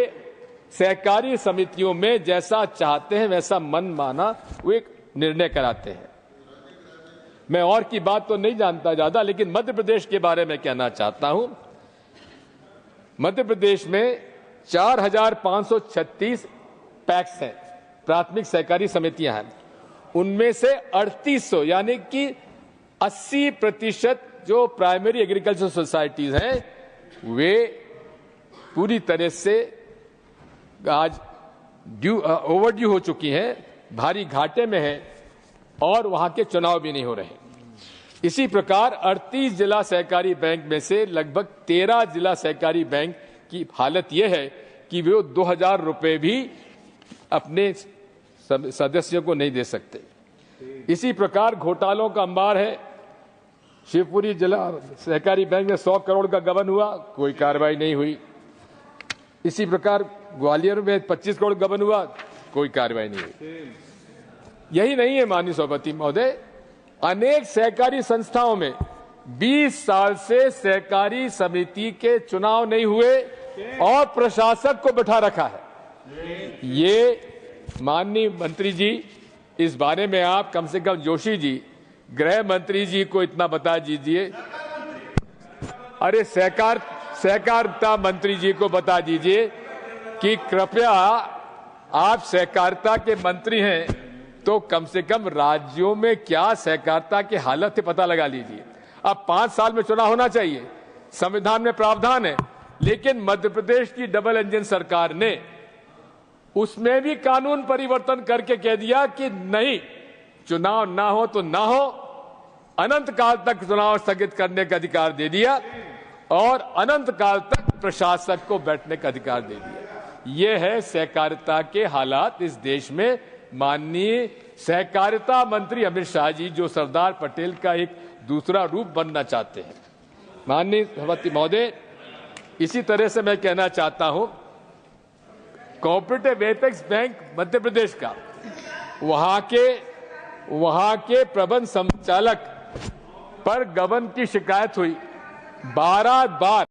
सहकारी समितियों में जैसा चाहते हैं वैसा मनमाना वे निर्णय कराते हैं। मैं और की बात तो नहीं जानता ज्यादा, लेकिन मध्य प्रदेश के बारे में कहना चाहता हूं। मध्य प्रदेश में 4536 पैक्स हैं, प्राथमिक सहकारी समितियां हैं। उनमें से 3800 यानी कि 80% जो प्राइमरी एग्रीकल्चर सोसाइटीज हैं वे पूरी तरह से आज ओवरड्यू हो चुकी हैं, भारी घाटे में हैं और वहां के चुनाव भी नहीं हो रहे। इसी प्रकार 38 जिला सहकारी बैंक में से लगभग 13 जिला सहकारी बैंक की हालत यह है कि वे 2000 रुपए भी अपने सदस्यों को नहीं दे सकते। इसी प्रकार घोटालों का अंबार है। शिवपुरी जिला सहकारी बैंक में 100 करोड़ का गबन हुआ, कोई कार्रवाई नहीं हुई। इसी प्रकार ग्वालियर में 25 करोड़ गबन हुआ, कोई कार्रवाई नहीं हुई। यही नहीं है माननीय सभापति महोदय, अनेक सहकारी संस्थाओं में 20 साल से सहकारी समिति के चुनाव नहीं हुए और प्रशासक को बैठा रखा है। ये माननीय मंत्री जी, इस बारे में आप कम से कम जोशी जी, गृह मंत्री जी को इतना बता दीजिए, अरे सहकारिता मंत्री जी को बता दीजिए कि कृपया आप सहकारिता के मंत्री हैं तो कम से कम राज्यों में क्या सहकारिता की हालत है पता लगा लीजिए। अब 5 साल में चुनाव होना चाहिए, संविधान में प्रावधान है, लेकिन मध्य प्रदेश की डबल इंजन सरकार ने उसमें भी कानून परिवर्तन करके कह दिया कि नहीं, चुनाव ना हो तो ना हो, अनंत काल तक चुनाव स्थगित करने का अधिकार दे दिया और अनंत काल तक प्रशासक को बैठने का अधिकार दे दिया। यह है सहकारिता के हालात इस देश में। माननीय सहकारिता मंत्री अमित शाह जी जो सरदार पटेल का एक दूसरा रूप बनना चाहते हैं। माननीय सभापति महोदय, इसी तरह से मैं कहना चाहता हूं, cooperative apex bank Madhya Pradesh का वहां के प्रबंध संचालक पर गबन की शिकायत हुई। 12 बार